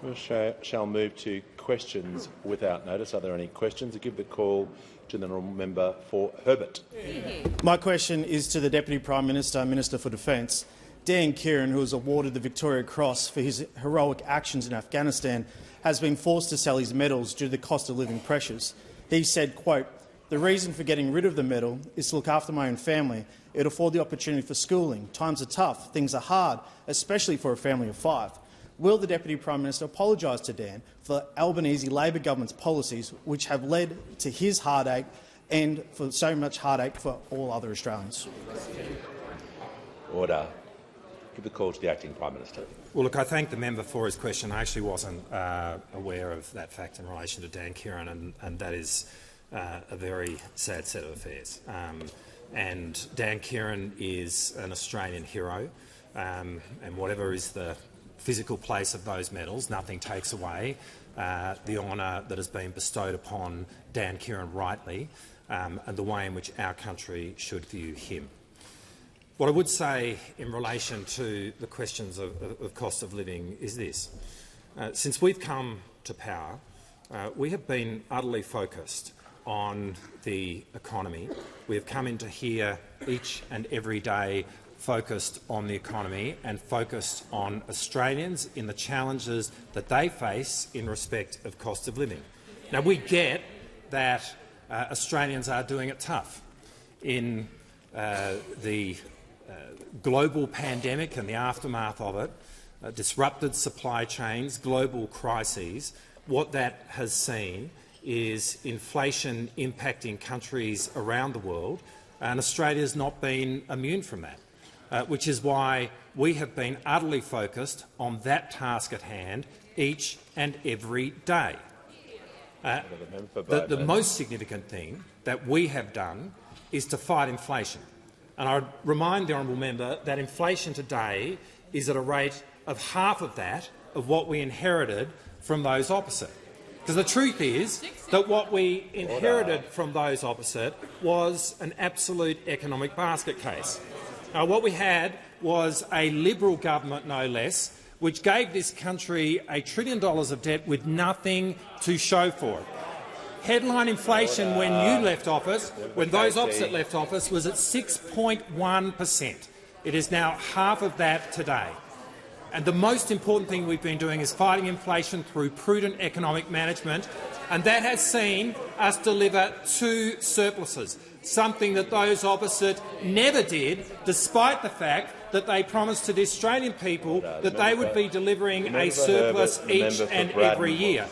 We shall move to questions without notice. Are there any questions? I give the call to the honourable member for Herbert. My question is to the Deputy Prime Minister, Minister for Defence. Dan Kieran, who was awarded the Victoria Cross for his heroic actions in Afghanistan, has been forced to sell his medals due to the cost of living pressures. He said, quote, "The reason for getting rid of the medal is to look after my own family. It would afford the opportunity for schooling. Times are tough. Things are hard, especially for a family of 5. Will the Deputy Prime Minister apologise to Dan for Albanese Labor government's policies which have led to his heartache and for so much heartache for all other Australians?" Order. Give the call to the Acting Prime Minister. Well, look, I thank the member for his question. I actually wasn't aware of that fact in relation to Dan Kieran, and that is a very sad set of affairs. And Dan Kieran is an Australian hero, and whatever is the physical place of those medals, nothing takes away the honour that has been bestowed upon Dan Kieran rightly, and the way in which our country should view him. What I would say in relation to the questions of cost of living is this. Since we've come to power, we have been utterly focused on the economy. We have come into here each and every day focused on the economy and focused on Australians in the challenges that they face in respect of cost of living. Now, we get that Australians are doing it tough. In the global pandemic and the aftermath of it, disrupted supply chains, global crises, what that has seen is inflation impacting countries around the world, and Australia has not been immune from that, which is why we have been utterly focused on that task at hand each and every day. The most significant thing that we have done is to fight inflation. And I remind the honourable member that inflation today is at a rate of half of that of what we inherited from those opposite. Because the truth is that what we inherited from those opposite was an absolute economic basket case. What we had was a Liberal government, no less, which gave this country $1 trillion of debt with nothing to show for it. Headline inflation when you left office, when those opposite left office, was at 6.1%. It is now half of that today. And the most important thing we've been doing is fighting inflation through prudent economic management, and that has seen us deliver 2 surpluses, something that those opposite never did, despite the fact that they promised to the Australian people that they would be delivering a surplus each and every year.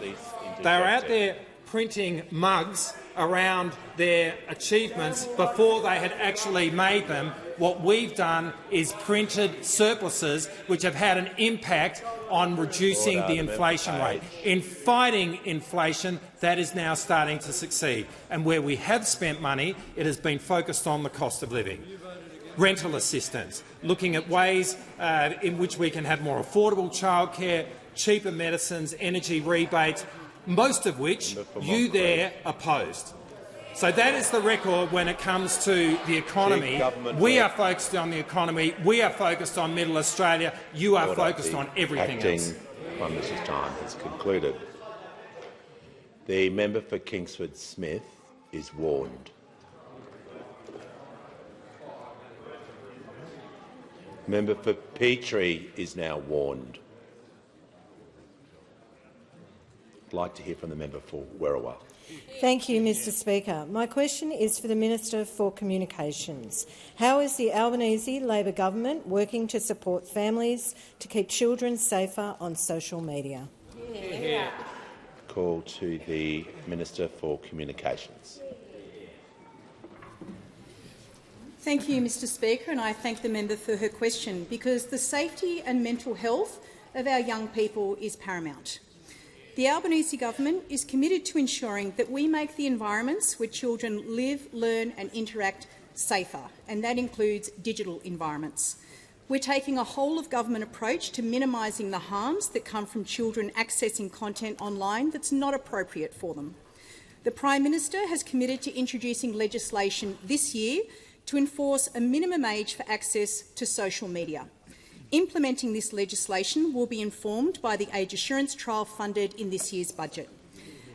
They are out there printing mugs around their achievements before they had actually made them. What we've done is printed surpluses which have had an impact on reducing the inflation rate. In fighting inflation, that is now starting to succeed. And where we have spent money, it has been focused on the cost of living. Rental assistance, looking at ways in which we can have more affordable childcare, cheaper medicines, energy rebates, most of which you there opposed. So that is the record when it comes to the economy. We are focused on the economy. We are focused on Middle Australia. You are focused on everything else. Prime Minister's time has concluded. The member for Kingsford Smith is warned. Member for Petrie is now warned. I'd like to hear from the member for Werriwa. Thank you, Mr Speaker. My question is for the Minister for Communications. How is the Albanese Labor government working to support families to keep children safer on social media? Call to the Minister for Communications. Thank you, Mr Speaker, and I thank the member for her question, because the safety and mental health of our young people is paramount. The Albanese government is committed to ensuring that we make the environments where children live, learn and interact safer, and that includes digital environments. We're taking a whole-of-government approach to minimising the harms that come from children accessing content online that's not appropriate for them. The Prime Minister has committed to introducing legislation this year to enforce a minimum age for access to social media. Implementing this legislation will be informed by the age assurance trial funded in this year's budget.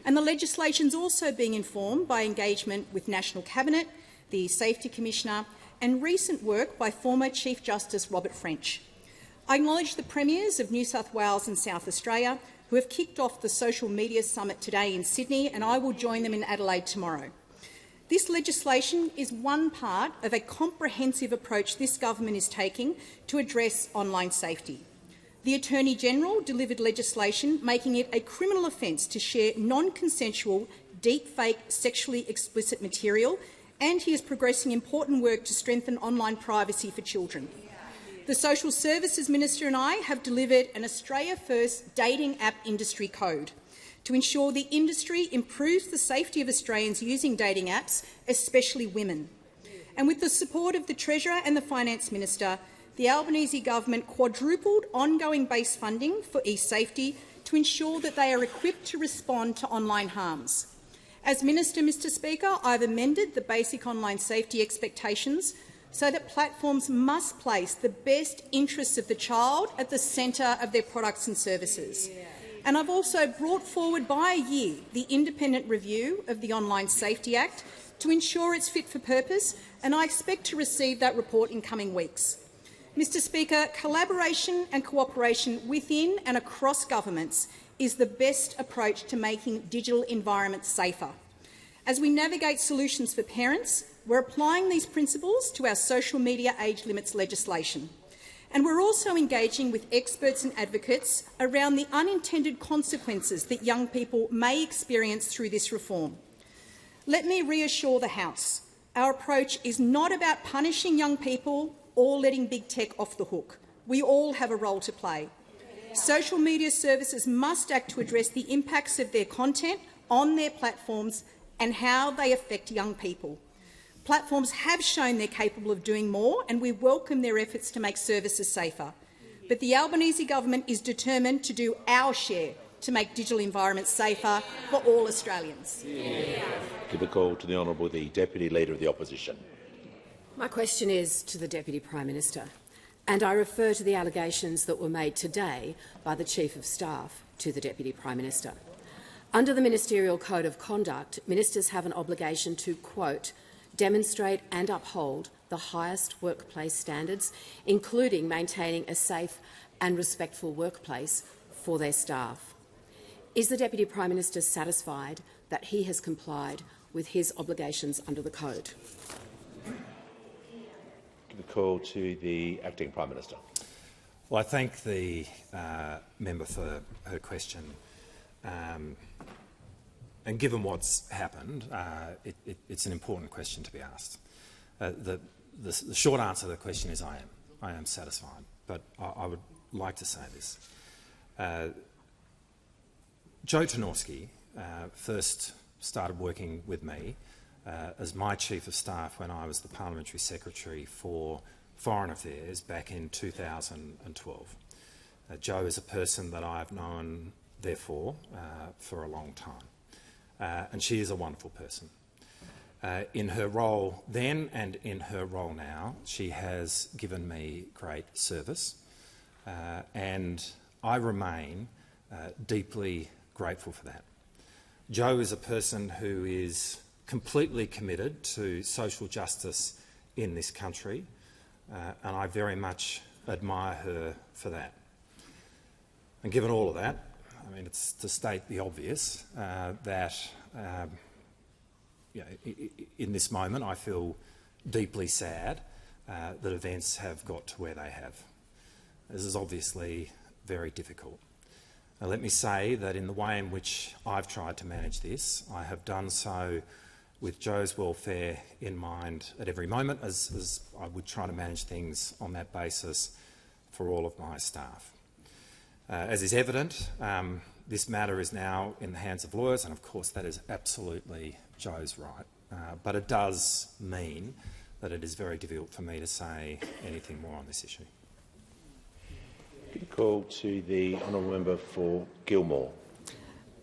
And the legislation is also being informed by engagement with National Cabinet, the Safety Commissioner and recent work by former Chief Justice Robert French. I acknowledge the Premiers of New South Wales and South Australia who have kicked off the Social Media Summit today in Sydney, and I will join them in Adelaide tomorrow. This legislation is one part of a comprehensive approach this government is taking to address online safety. The Attorney-General delivered legislation making it a criminal offence to share non-consensual, deepfake, sexually explicit material, and he is progressing important work to strengthen online privacy for children. The Social Services Minister and I have delivered an Australia-first dating app industry code to ensure the industry improves the safety of Australians using dating apps, especially women. And with the support of the Treasurer and the Finance Minister, the Albanese government quadrupled ongoing base funding for e-safety to ensure that they are equipped to respond to online harms. As Minister, Mr Speaker, I have amended the basic online safety expectations so that platforms must place the best interests of the child at the centre of their products and services. And I've also brought forward by a year the independent review of the Online Safety Act to ensure it's fit for purpose, and I expect to receive that report in coming weeks. Mr Speaker, collaboration and cooperation within and across governments is the best approach to making digital environments safer. As we navigate solutions for parents, we're applying these principles to our social media age limits legislation. And we're also engaging with experts and advocates around the unintended consequences that young people may experience through this reform. Let me reassure the House, our approach is not about punishing young people or letting big tech off the hook. We all have a role to play. Social media services must act to address the impacts of their content on their platforms and how they affect young people. Platforms have shown they're capable of doing more, and we welcome their efforts to make services safer. But the Albanese government is determined to do our share to make digital environments safer for all Australians. Give a call to the Honourable the Deputy Leader of the Opposition. My question is to the Deputy Prime Minister, and I refer to the allegations that were made today by the Chief of Staff to the Deputy Prime Minister. Under the Ministerial Code of Conduct, ministers have an obligation to, quote, demonstrate and uphold the highest workplace standards, including maintaining a safe and respectful workplace for their staff. Is the Deputy Prime Minister satisfied that he has complied with his obligations under the Code? Give a call to the Acting Prime Minister. Well, I thank the member for her question. And given what's happened, it's an important question to be asked. The short answer to the question is I am satisfied, but I would like to say this. Joe Ternowski first started working with me as my Chief of Staff when I was the Parliamentary Secretary for Foreign Affairs back in 2012. Joe is a person that I've known, therefore, for a long time. And she is a wonderful person. In her role then and in her role now, she has given me great service, and I remain deeply grateful for that. Jo is a person who is completely committed to social justice in this country, and I very much admire her for that. And given all of that, I mean, it's to state the obvious that in this moment I feel deeply sad that events have got to where they have. This is obviously very difficult. Now, let me say that in the way in which I've tried to manage this, I have done so with Jo's welfare in mind at every moment, as I would try to manage things on that basis for all of my staff. As is evident, this matter is now in the hands of lawyers, and of course that is absolutely Jo's right. But it does mean that it is very difficult for me to say anything more on this issue. Call to the honourable member for Gilmore.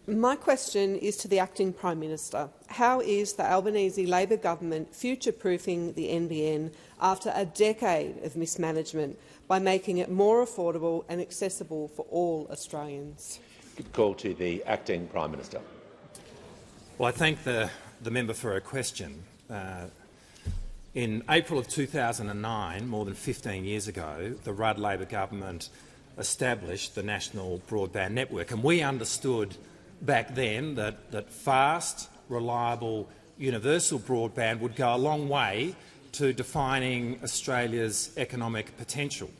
My question is to the Acting Prime Minister. How is the Albanese Labor government future-proofing the NBN after a decade of mismanagement by making it more affordable and accessible for all Australians? Good call to the Acting Prime Minister. Well, I thank the member for her question. In April of 2009, more than 15 years ago, the Rudd Labor government established the National Broadband Network, and we understood back then that fast, reliable, universal broadband would go a long way to defining Australia's economic potential.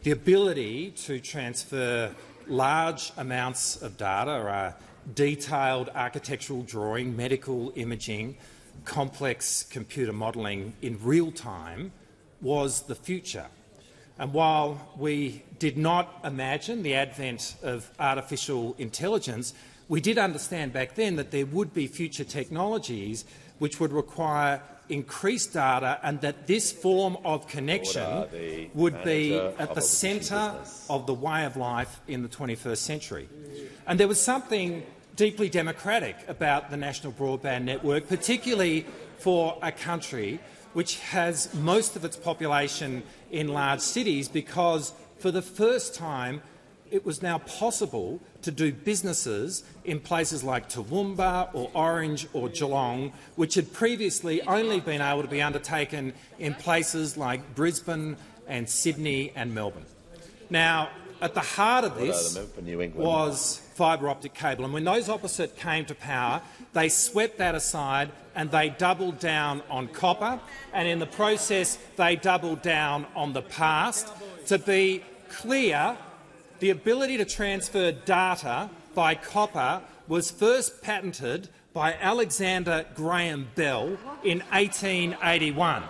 The ability to transfer large amounts of data, detailed architectural drawing, medical imaging, complex computer modelling in real time was the future. And while we did not imagine the advent of artificial intelligence, we did understand back then that there would be future technologies which would require increased data, and that this form of connection would be at the centre of the way of life in the 21st century. And there was something deeply democratic about the National Broadband Network, particularly for a country which has most of its population in large cities, because for the first time it was now possible to do businesses in places like Toowoomba or Orange or Geelong, which had previously only been able to be undertaken in places like Brisbane and Sydney and Melbourne. Now, at the heart of this was fibre optic cable, and when those opposite came to power, they swept that aside and they doubled down on copper, and in the process they doubled down on the past. To be clear, the ability to transfer data by copper was first patented by Alexander Graham Bell in 1881.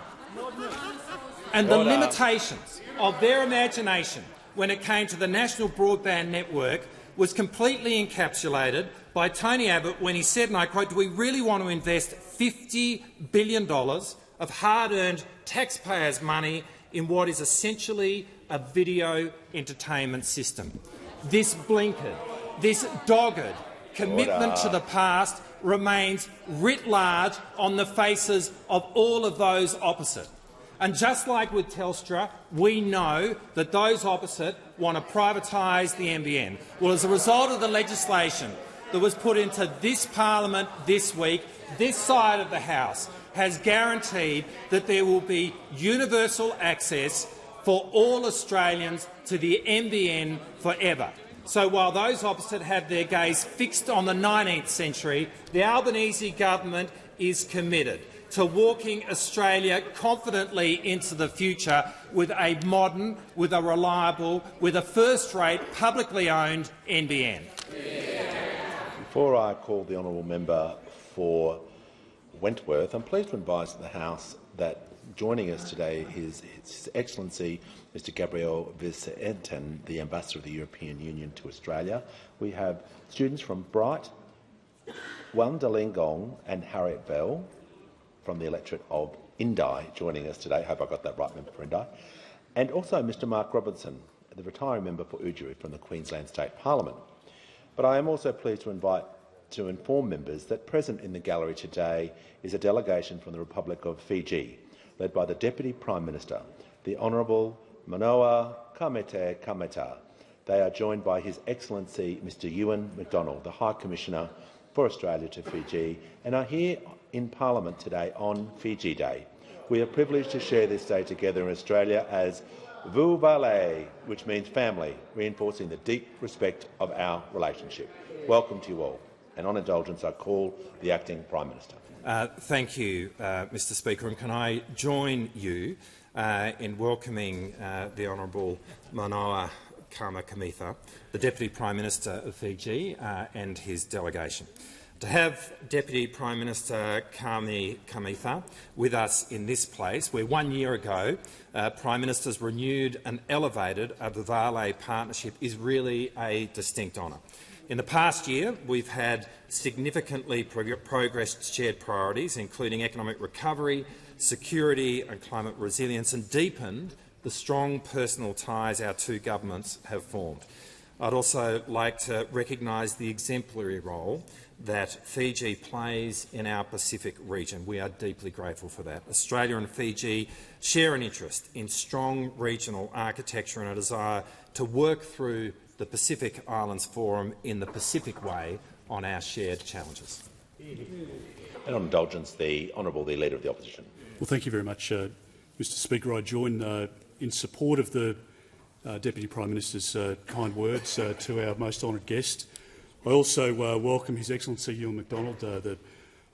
And the limitations of their imagination when it came to the National Broadband Network was completely encapsulated by Tony Abbott when he said, and I quote, "Do we really want to invest $50 billion of hard-earned taxpayers' money in what is essentially a video entertainment system?" This blinkered, this dogged commitment to the past remains writ large on the faces of all of those opposite. And just like with Telstra, we know that those opposite want to privatise the NBN. Well, as a result of the legislation that was put into this parliament this week, this side of the House has guaranteed that there will be universal access for all Australians to the NBN forever. So while those opposite have their gaze fixed on the 19th century, the Albanese government is committed to walking Australia confidently into the future with a modern, with a reliable, with a first-rate, publicly owned NBN. Before I call the honourable member for Wentworth, I'm pleased to advise the House that joining us today is His Excellency Mr Gabriel Vicenten, the Ambassador of the European Union to Australia. We have students from Bright, Wandalingong and Harriet Bell from the electorate of Indi joining us today. Hope I got that right, member for Indi. And also Mr Mark Robertson, the retiring member for Oodgerry from the Queensland State Parliament. But I am also pleased to inform members that present in the gallery today is a delegation from the Republic of Fiji, led by the Deputy Prime Minister, the Honourable Manoa Kamete Kameta. They are joined by His Excellency Mr Ewan McDonald, the High Commissioner for Australia to Fiji, and are here in Parliament today on Fiji Day. We are privileged to share this day together in Australia as Vuvale, which means family, reinforcing the deep respect of our relationship. Welcome to you all. And on indulgence, I call the Acting Prime Minister. Thank you, Mr Speaker, and can I join you in welcoming the Honourable Manoa Kameta, the Deputy Prime Minister of Fiji, and his delegation. To have Deputy Prime Minister Kameta with us in this place, where 1 year ago Prime Ministers renewed and elevated a Vuvale partnership, is really a distinct honour. In the past year, we've had significantly progressed shared priorities, including economic recovery, security and climate resilience, and deepened the strong personal ties our two governments have formed. I'd also like to recognise the exemplary role that Fiji plays in our Pacific region. We are deeply grateful for that. Australia and Fiji share an interest in strong regional architecture and a desire to work through the Pacific Islands Forum in the Pacific way on our shared challenges. And on indulgence, the Leader of the Opposition. Well, thank you very much, Mr Speaker. I join in support of the Deputy Prime Minister's kind words to our most honoured guest. I also welcome His Excellency Ewan McDonald, the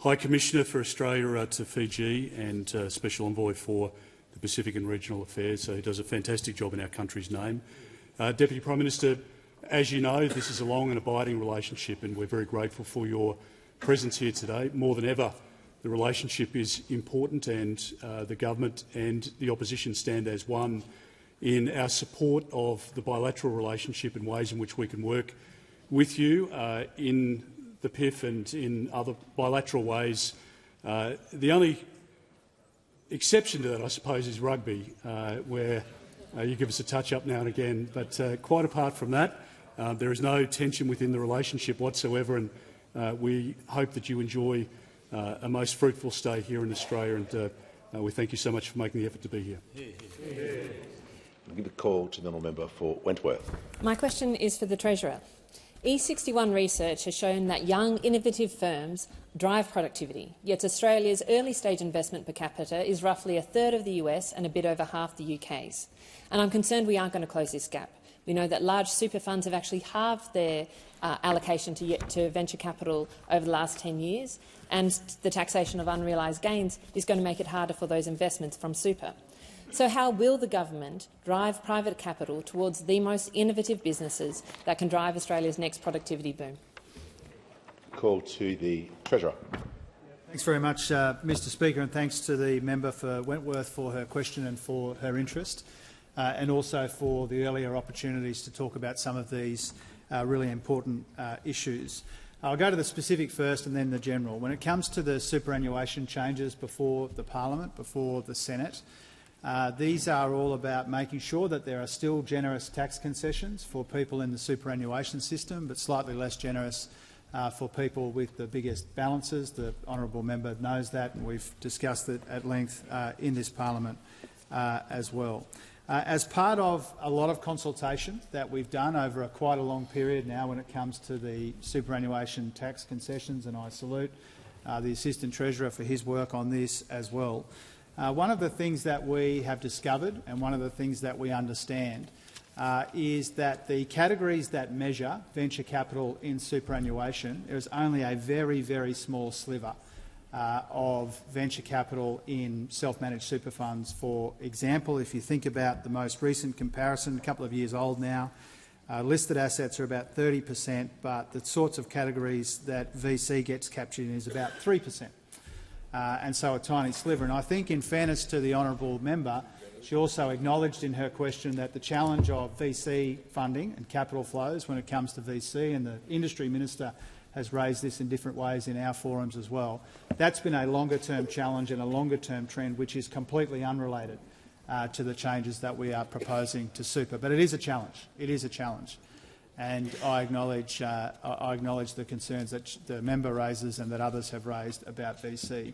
High Commissioner for Australia to Fiji and Special Envoy for the Pacific and Regional Affairs. He does a fantastic job in our country's name. Deputy Prime Minister, as you know, this is a long and abiding relationship, and we're very grateful for your presence here today. More than ever, the relationship is important, and the government and the opposition stand as one in our support of the bilateral relationship and ways in which we can work with you in the PIF and in other bilateral ways. The only exception to that, I suppose, is rugby, where you give us a touch-up now and again. But quite apart from that, there is no tension within the relationship whatsoever, and we hope that you enjoy a most fruitful stay here in Australia, and we thank you so much for making the effort to be here. I'll give a call to the honourable member for Wentworth. My question is for the Treasurer. E61 research has shown that young, innovative firms drive productivity, yet Australia's early-stage investment per capita is roughly a third of the US and a bit over half the UK's. And I'm concerned we aren't going to close this gap. We know that large super funds have actually halved their allocation to venture capital over the last 10 years, and the taxation of unrealised gains is going to make it harder for those investments from super. So how will the government drive private capital towards the most innovative businesses that can drive Australia's next productivity boom? Call to the Treasurer. Thanks very much, Mr Speaker, and thanks to the member for Wentworth for her question and for her interest, and also for the earlier opportunities to talk about some of these really important issues. I'll go to the specific first and then the general. When it comes to the superannuation changes before the Parliament, before the Senate, these are all about making sure that there are still generous tax concessions for people in the superannuation system, but slightly less generous for people with the biggest balances. The honourable member knows that, and we've discussed it at length in this Parliament as well. As part of a lot of consultation that we've done over quite a long period now when it comes to the superannuation tax concessions, and I salute the Assistant Treasurer for his work on this as well. One of the things that we have discovered and one of the things that we understand is that the categories that measure venture capital in superannuation, there is only a very, very small sliver of venture capital in self-managed super funds. For example, if you think about the most recent comparison, a couple of years old now, listed assets are about 30%, but the sorts of categories that VC gets captured in is about 3%. And so a tiny sliver. And I think, in fairness to the honourable member, she also acknowledged in her question that the challenge of VC funding and capital flows when it comes to VC, and the Industry Minister has raised this in different ways in our forums as well, that's been a longer-term challenge and a longer-term trend which is completely unrelated to the changes that we are proposing to super. But it is a challenge. It is a challenge. And I acknowledge the concerns that the member raises and that others have raised about VC.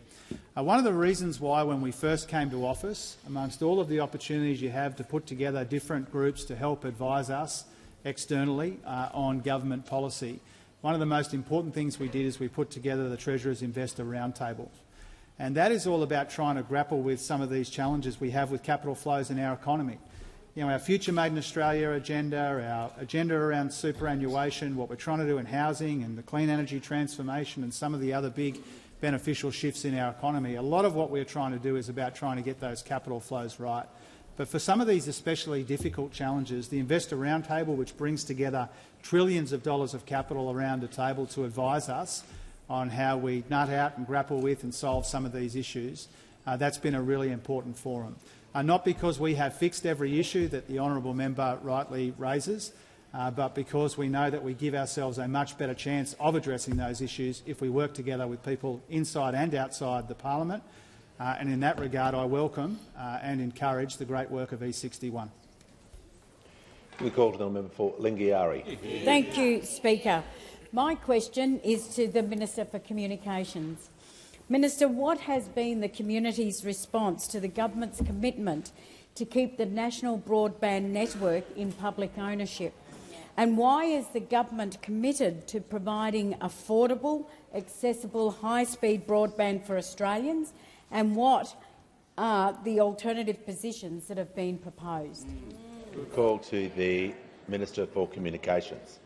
One of the reasons why, when we first came to office, amongst all of the opportunities you have to put together different groups to help advise us externally on government policy, one of the most important things we did is we put together the Treasurer's Investor Roundtable. And that is all about trying to grapple with some of these challenges we have with capital flows in our economy. You know, our Future Made in Australia agenda, our agenda around superannuation, what we're trying to do in housing and the clean energy transformation and some of the other big beneficial shifts in our economy. A lot of what we're trying to do is about trying to get those capital flows right. But for some of these especially difficult challenges, the Investor Roundtable, which brings together trillions of dollars of capital around a table to advise us on how we nut out and grapple with and solve some of these issues, that's been a really important forum. Not because we have fixed every issue that the honourable member rightly raises, but because we know that we give ourselves a much better chance of addressing those issues if we work together with people inside and outside the Parliament. And in that regard, I welcome and encourage the great work of E61. We call to the member for Lingiari. Thank you, Speaker. My question is to the Minister for Communications. Minister, what has been the community's response to the government's commitment to keep the national broadband network in public ownership? And why is the government committed to providing affordable, accessible, high-speed broadband for Australians? And what are the alternative positions that have been proposed? We call to the Minister for Communications.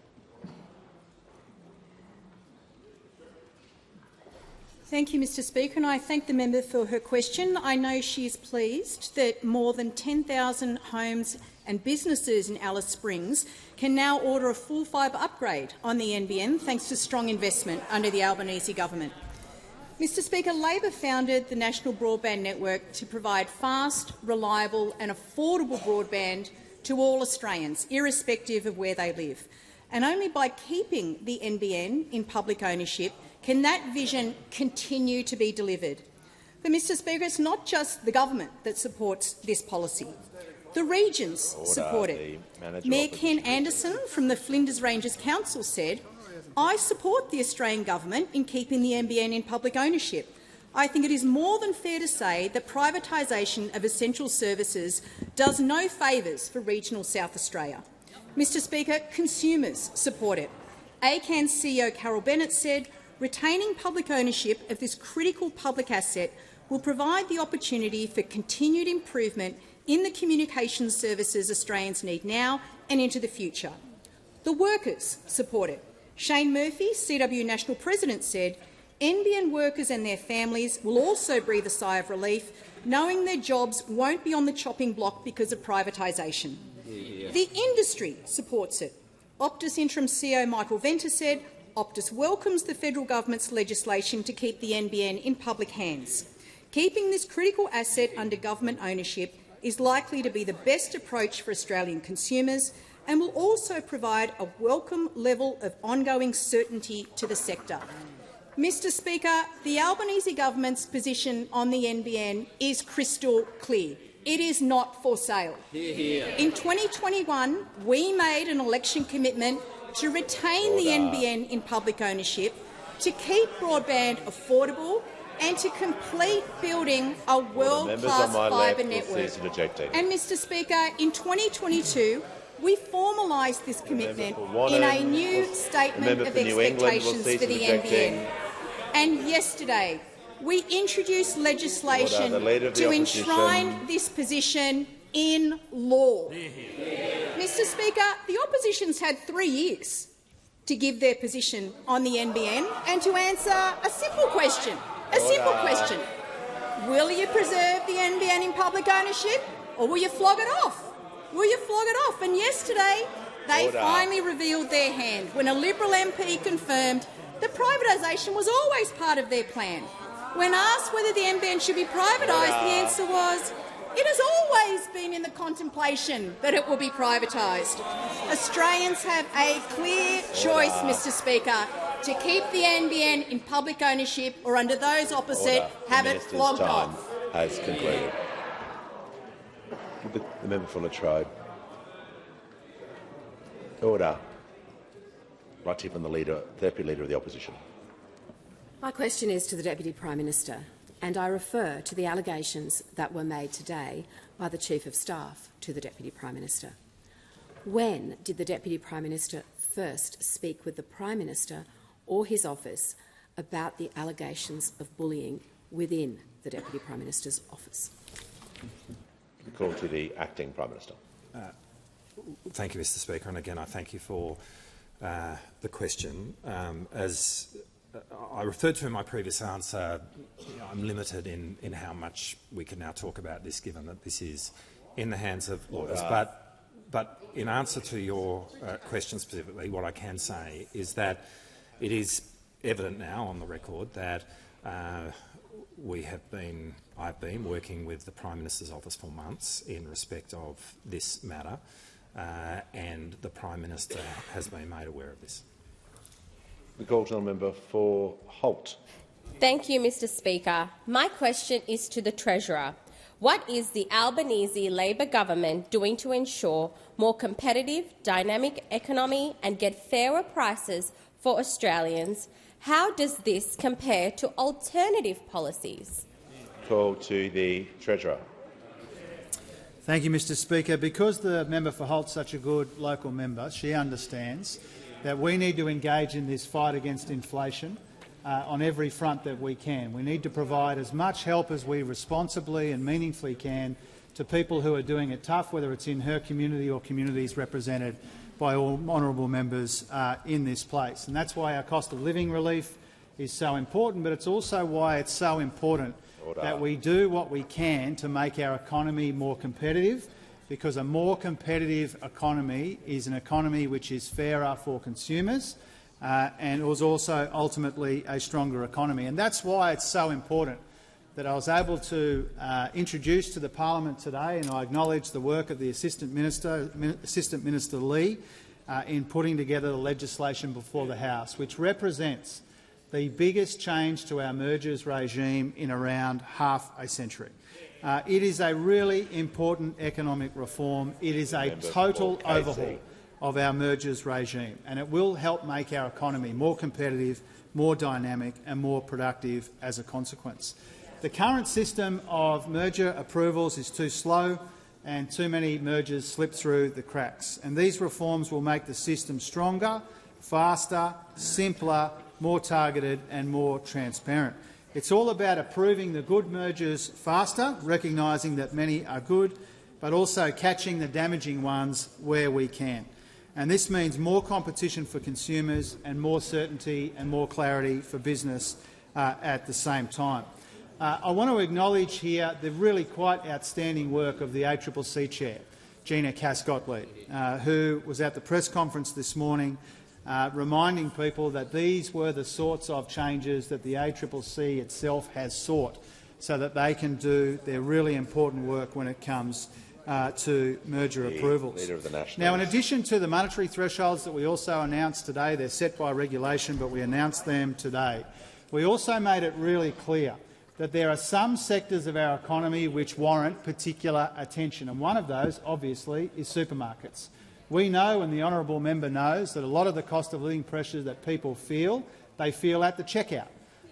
Thank you, Mr Speaker, and I thank the member for her question. I know she is pleased that more than 10,000 homes and businesses in Alice Springs can now order a full fibre upgrade on the NBN thanks to strong investment under the Albanese government. Mr Speaker, Labor founded the National Broadband Network to provide fast, reliable and affordable broadband to all Australians, irrespective of where they live. And only by keeping the NBN in public ownership can that vision continue to be delivered. But, Mr Speaker, it's not just the government that supports this policy. The regions support it. Mayor Ken Anderson from the Flinders Ranges Council said, "I support the Australian government in keeping the NBN in public ownership. I think it is more than fair to say that privatisation of essential services does no favours for regional South Australia." Mr Speaker, consumers support it. ACAN's CEO Carol Bennett said, "Retaining public ownership of this critical public asset will provide the opportunity for continued improvement in the communications services Australians need now and into the future." The workers support it. Shane Murphy, CW National President, said, "NBN workers and their families will also breathe a sigh of relief, knowing their jobs won't be on the chopping block because of privatisation." The industry supports it. Optus interim CEO Michael Venter said, "Optus welcomes the federal government's legislation to keep the NBN in public hands. Keeping this critical asset under government ownership is likely to be the best approach for Australian consumers and will also provide a welcome level of ongoing certainty to the sector." Mr Speaker, the Albanese government's position on the NBN is crystal clear. It is not for sale. In 2021, we made an election commitment to retain the NBN in public ownership, to keep broadband affordable and to complete building a world-class fibre network. And, Mr Speaker, in 2022, we formalised this commitment in a new statement of expectations for the NBN. And yesterday, we introduced legislation to enshrine this position in law. Mr Speaker, the opposition's had 3 years to give their position on the NBN and to answer a simple question. Will you preserve the NBN in public ownership or will you flog it off? And yesterday they finally revealed their hand when a Liberal MP confirmed that privatisation was always part of their plan. When asked whether the NBN should be privatised, the answer was, "It has always been in the contemplation that it will be privatised." Australians have a clear choice, Mr Speaker, to keep the NBN in public ownership or, under those opposite, have it flogged off. Has concluded. The member for Latrobe. Order. Right here from the Deputy Leader of the Opposition. My question is to the Deputy Prime Minister, and I refer to the allegations that were made today by the Chief of Staff to the Deputy Prime Minister. When did the Deputy Prime Minister first speak with the Prime Minister or his office about the allegations of bullying within the Deputy Prime Minister's office? We call to the Acting Prime Minister. Thank you, Mr Speaker, and again I thank you for the question. As I referred to in my previous answer, I'm limited in how much we can now talk about this, given that this is in the hands of lawyers. But in answer to your question specifically, what I can say is that it is evident now on the record that I've been working with the Prime Minister's office for months in respect of this matter, and the Prime Minister has been made aware of this. We call to the member for Holt. Thank you, Mr Speaker. My question is to the Treasurer. What is the Albanese Labor government doing to ensure more competitive, dynamic economy and get fairer prices for Australians? How does this compare to alternative policies? Call to the Treasurer. Thank you, Mr Speaker. Because the member for Holt's such a good local member, she understands that we need to engage in this fight against inflation on every front that we can. We need to provide as much help as we responsibly and meaningfully can to people who are doing it tough, whether it's in her community or communities represented by all honourable members in this place. And that's why our cost of living relief is so important, but it's also why it's so important that we do what we can to make our economy more competitive, because a more competitive economy is an economy which is fairer for consumers and was also ultimately a stronger economy. And that's why it's so important that I was able to introduce to the parliament today, and I acknowledge the work of the Assistant Minister Lee in putting together the legislation before the House, which represents the biggest change to our mergers regime in around half a century. It is a really important economic reform. It is a total overhaul of our mergers regime, and it will help make our economy more competitive, more dynamic and more productive as a consequence. The current system of merger approvals is too slow and too many mergers slip through the cracks, and these reforms will make the system stronger, faster, simpler, more targeted and more transparent. It's all about approving the good mergers faster, recognising that many are good, but also catching the damaging ones where we can. And this means more competition for consumers and more certainty and more clarity for business at the same time. I want to acknowledge here the really quite outstanding work of the ACCC Chair, Gina Cass-Gottlieb, who was at the press conference this morning reminding people that these were the sorts of changes that the ACCC itself has sought so that they can do their really important work when it comes to merger approvals. Now, in addition to the monetary thresholds that we also announced today, they're set by regulation, but we announced them today, we also made it really clear that there are some sectors of our economy which warrant particular attention, and one of those, obviously, is supermarkets. We know, and the honourable member knows, that a lot of the cost of living pressures that people feel, they feel at the checkout.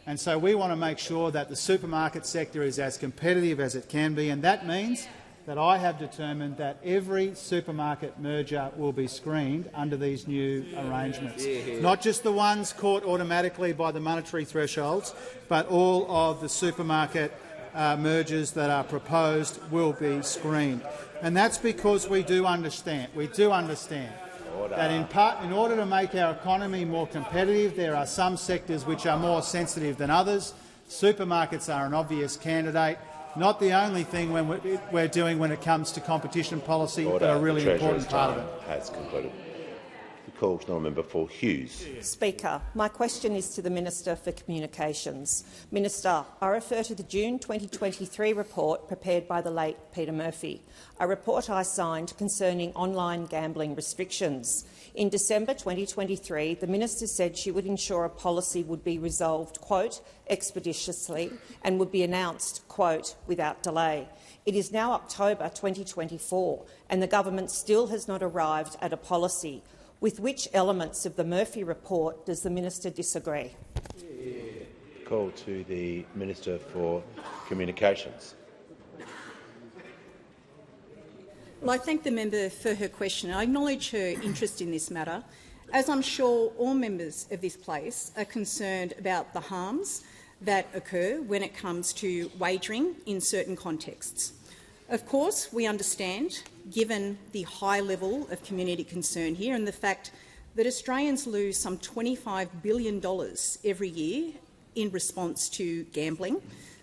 And so we want to make sure that the supermarket sector is as competitive as it can be, and that means that I have determined that every supermarket merger will be screened under these new arrangements. Not just the ones caught automatically by the monetary thresholds, but all of the supermarket mergers that are proposed will be screened. And that's because we do understand that in order to make our economy more competitive, there are some sectors which are more sensitive than others. Supermarkets are an obvious candidate. Not the only thing we're doing when it comes to competition policy, but a really important part of it. Has concluded. The call to the member for Hughes. Speaker, my question is to the Minister for Communications. Minister, I refer to the June 2023 report prepared by the late Peter Murphy, a report I signed concerning online gambling restrictions. In December 2023, the minister said she would ensure a policy would be resolved, quote, expeditiously and would be announced, quote, without delay. It is now October 2024 and the government still has not arrived at a policy. With which elements of the Murphy report does the minister disagree? Call to the Minister for Communications. Well, I thank the member for her question. I acknowledge her interest in this matter, as I'm sure all members of this place are concerned about the harms that occur when it comes to wagering in certain contexts. Of course, we understand, given the high level of community concern here and the fact that Australians lose some $25 billion every year in response to gambling,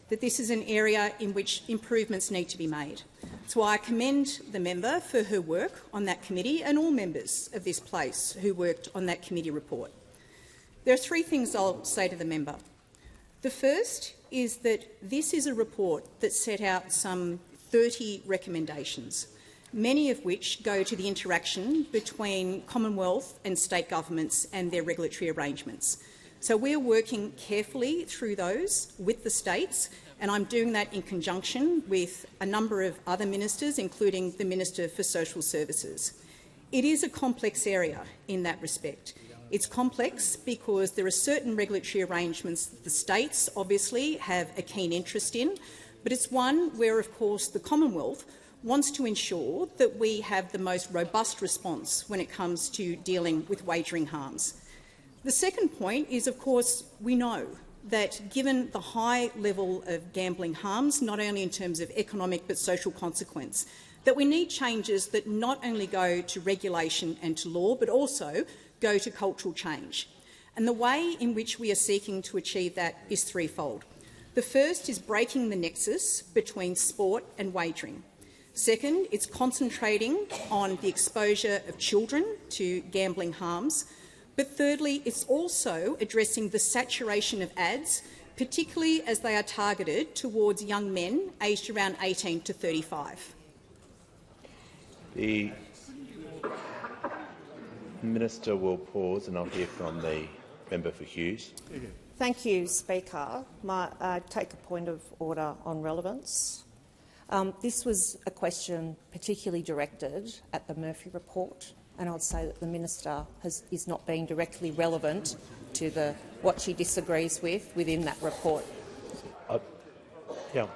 that this is an area in which improvements need to be made. So I commend the member for her work on that committee and all members of this place who worked on that committee report. There are three things I'll say to the member. The first is that this is a report that set out some 30 recommendations, many of which go to the interaction between Commonwealth and state governments and their regulatory arrangements. So we're working carefully through those with the states, and I'm doing that in conjunction with a number of other ministers, including the Minister for Social Services. It is a complex area in that respect. It's complex because there are certain regulatory arrangements that the states obviously have a keen interest in, but it's one where, of course, the Commonwealth wants to ensure that we have the most robust response when it comes to dealing with wagering harms. The second point is, of course, we know that given the high level of gambling harms, not only in terms of economic but social consequence, that we need changes that not only go to regulation and to law, but also go to cultural change. And the way in which we are seeking to achieve that is threefold. The first is breaking the nexus between sport and wagering. Second, it's concentrating on the exposure of children to gambling harms. But thirdly, it's also addressing the saturation of ads, particularly as they are targeted towards young men aged around 18 to 35. The Minister will pause, and I'll hear from the member for Hughes. Thank you, Speaker. I take a point of order on relevance. This was a question particularly directed at the Murphy report, and I'd say that the Minister is not being directly relevant to what she disagrees with within that report. The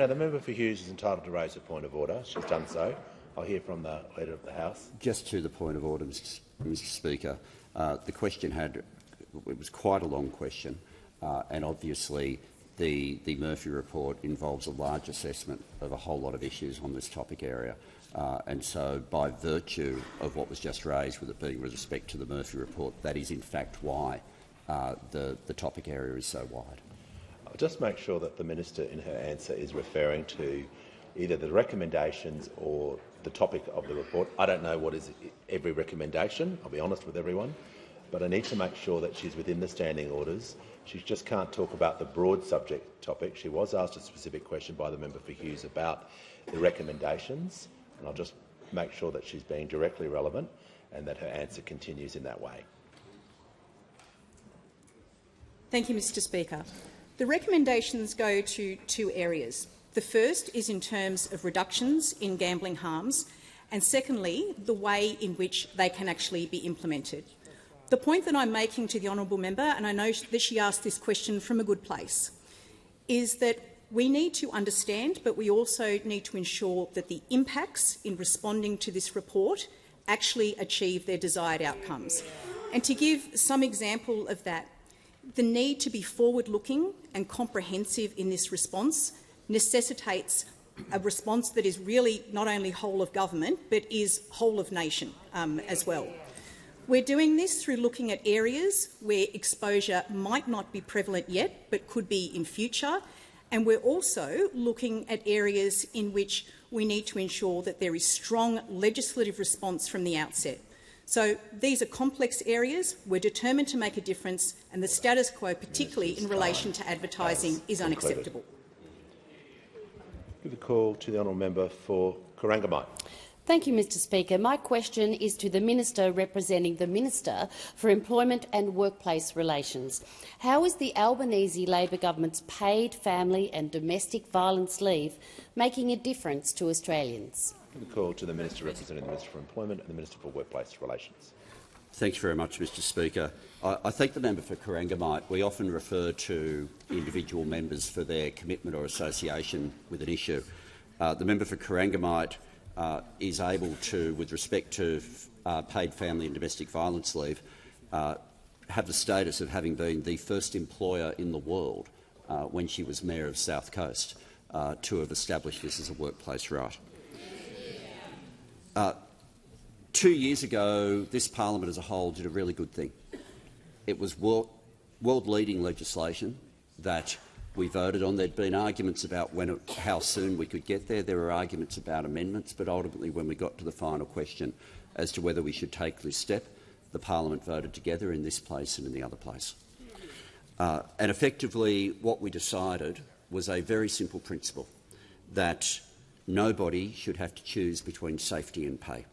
member for Hughes is entitled to raise a point of order. She's done so. I'll hear from the Leader of the House. Just to the point of order, Mr. Speaker. The question it was quite a long question, and obviously the Murphy report involves a large assessment of a whole lot of issues on this topic area. And so, by virtue of what was just raised, with it being with respect to the Murphy report, that is in fact why the topic area is so wide. I'll just make sure that the Minister in her answer is referring to either the recommendations or the topic of the report. I don't know what is every recommendation, I'll be honest with everyone, but I need to make sure that she's within the standing orders. She just can't talk about the broad topic. She was asked a specific question by the member for Hughes about the recommendations, and I'll just make sure that she's being directly relevant and that her answer continues in that way. Thank you, Mr. Speaker. The recommendations go to two areas. The first is in terms of reductions in gambling harms, and secondly, the way in which they can actually be implemented. The point that I'm making to the honourable member, and I know that she asked this question from a good place, is that we need to understand, but we also need to ensure that the impacts in responding to this report actually achieve their desired outcomes. And to give some example of that, the need to be forward-looking and comprehensive in this response necessitates a response that is really not only whole of government but is whole of nation as well. We're doing this through looking at areas where exposure might not be prevalent yet but could be in future, and we're also looking at areas in which we need to ensure that there is strong legislative response from the outset. So these are complex areas. We're determined to make a difference, and the status quo, particularly in relation to advertising, is unacceptable. Give the call to the honourable member for Corangamite. Thank you, Mr. Speaker. My question is to the Minister representing the Minister for Employment and Workplace Relations. How is the Albanese Labor government's paid family and domestic violence leave making a difference to Australians? Give the call to the Minister representing the Minister for Employment and the Minister for Workplace Relations. Thanks very much, Mr. Speaker. I thank the member for Corangamite. We often refer to individual members for their commitment or association with an issue. The member for Corangamite is able to, with respect to paid family and domestic violence leave, have the status of having been the first employer in the world when she was Mayor of South Coast to have established this as a workplace right. 2 years ago, this parliament as a whole did a really good thing. It was world-leading legislation that we voted on. There'd been arguments about how soon we could get there. There were arguments about amendments, but ultimately when we got to the final question as to whether we should take this step, the parliament voted together in this place and in the other place. And effectively what we decided was a very simple principle, that nobody should have to choose between safety and pay.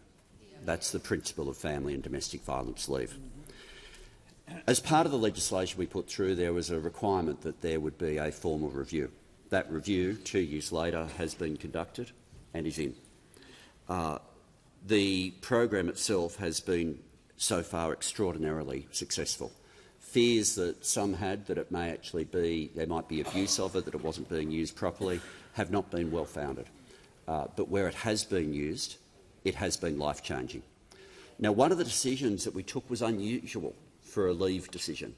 That's the principle of family and domestic violence leave. As part of the legislation we put through, there was a requirement that there would be a formal review. That review, 2 years later, has been conducted and is in. The program itself has been so far extraordinarily successful. Fears that some had that it may actually be, there might be abuse of it, that it wasn't being used properly, have not been well founded. But where it has been used, it has been life-changing. Now, one of the decisions that we took was unusual for a leave decision.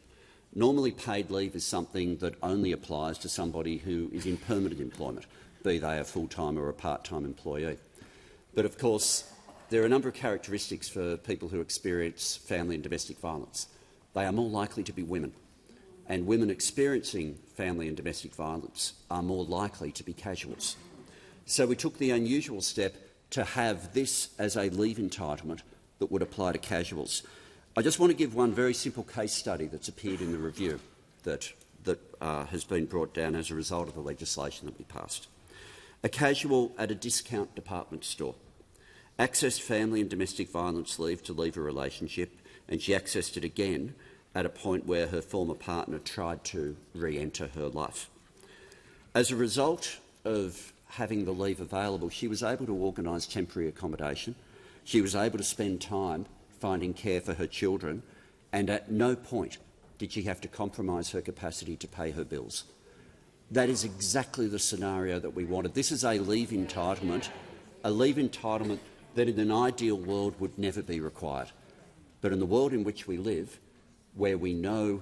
Normally, paid leave is something that only applies to somebody who is in permanent employment, be they a full-time or a part-time employee. But, of course, there are a number of characteristics for people who experience family and domestic violence. They are more likely to be women, and women experiencing family and domestic violence are more likely to be casuals. So we took the unusual step to have this as a leave entitlement that would apply to casuals. I just want to give one very simple case study that's appeared in the review that has been brought down as a result of the legislation that we passed. A casual at a discount department store accessed family and domestic violence leave to leave a relationship, and she accessed it again at a point where her former partner tried to re-enter her life. As a result of having the leave available, she was able to organise temporary accommodation. She was able to spend time finding care for her children, and at no point did she have to compromise her capacity to pay her bills. That is exactly the scenario that we wanted. This is a leave entitlement that in an ideal world would never be required. But in the world in which we live, where we know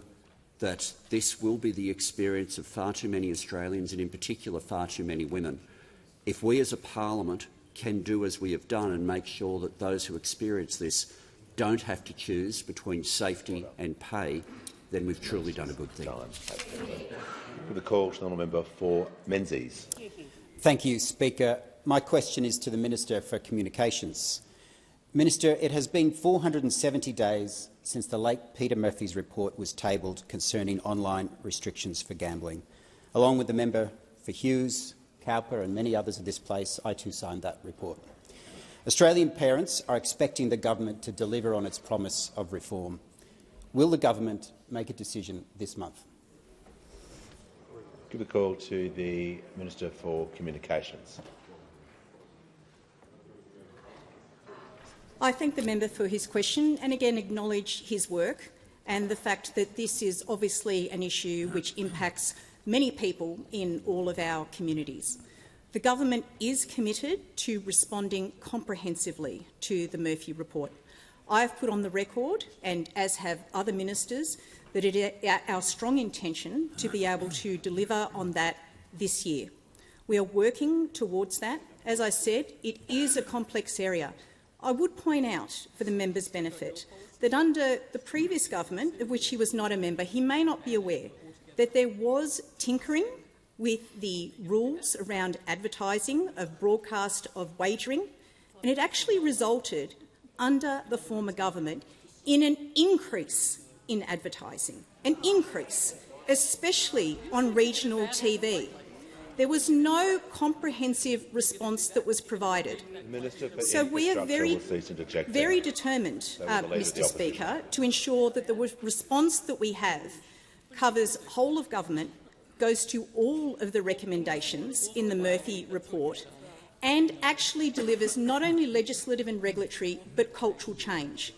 that this will be the experience of far too many Australians, and in particular far too many women, if we as a parliament can do as we have done and make sure that those who experience this don't have to choose between safety and pay, then we've truly done a good thing. With the call to the honourable member for Menzies. Thank you, Speaker. My question is to the Minister for Communications. Minister, it has been 470 days since the late Peter Murphy's report was tabled concerning online restrictions for gambling. Along with the member for Hughes, Cowper and many others of this place, I too signed that report. Australian parents are expecting the government to deliver on its promise of reform. Will the government make a decision this month? Give the call to the Minister for Communications. I thank the member for his question and again acknowledge his work and the fact that this is obviously an issue which impacts many people in all of our communities. The government is committed to responding comprehensively to the Murphy report. I have put on the record, and as have other ministers, that it is our strong intention to be able to deliver on that this year. We are working towards that. As I said, it is a complex area. I would point out, for the member's benefit, that under the previous government, of which he was not a member, he may not be aware that there was tinkering with the rules around advertising of broadcast of wagering, and it actually resulted, under the former government, in an increase in advertising, an increase, especially on regional TV. There was no comprehensive response that was provided. So we are very determined, Mr Speaker, to ensure that the response that we have covers whole of government, goes to all of the recommendations in the Murphy report, and actually delivers not only legislative and regulatory but cultural change.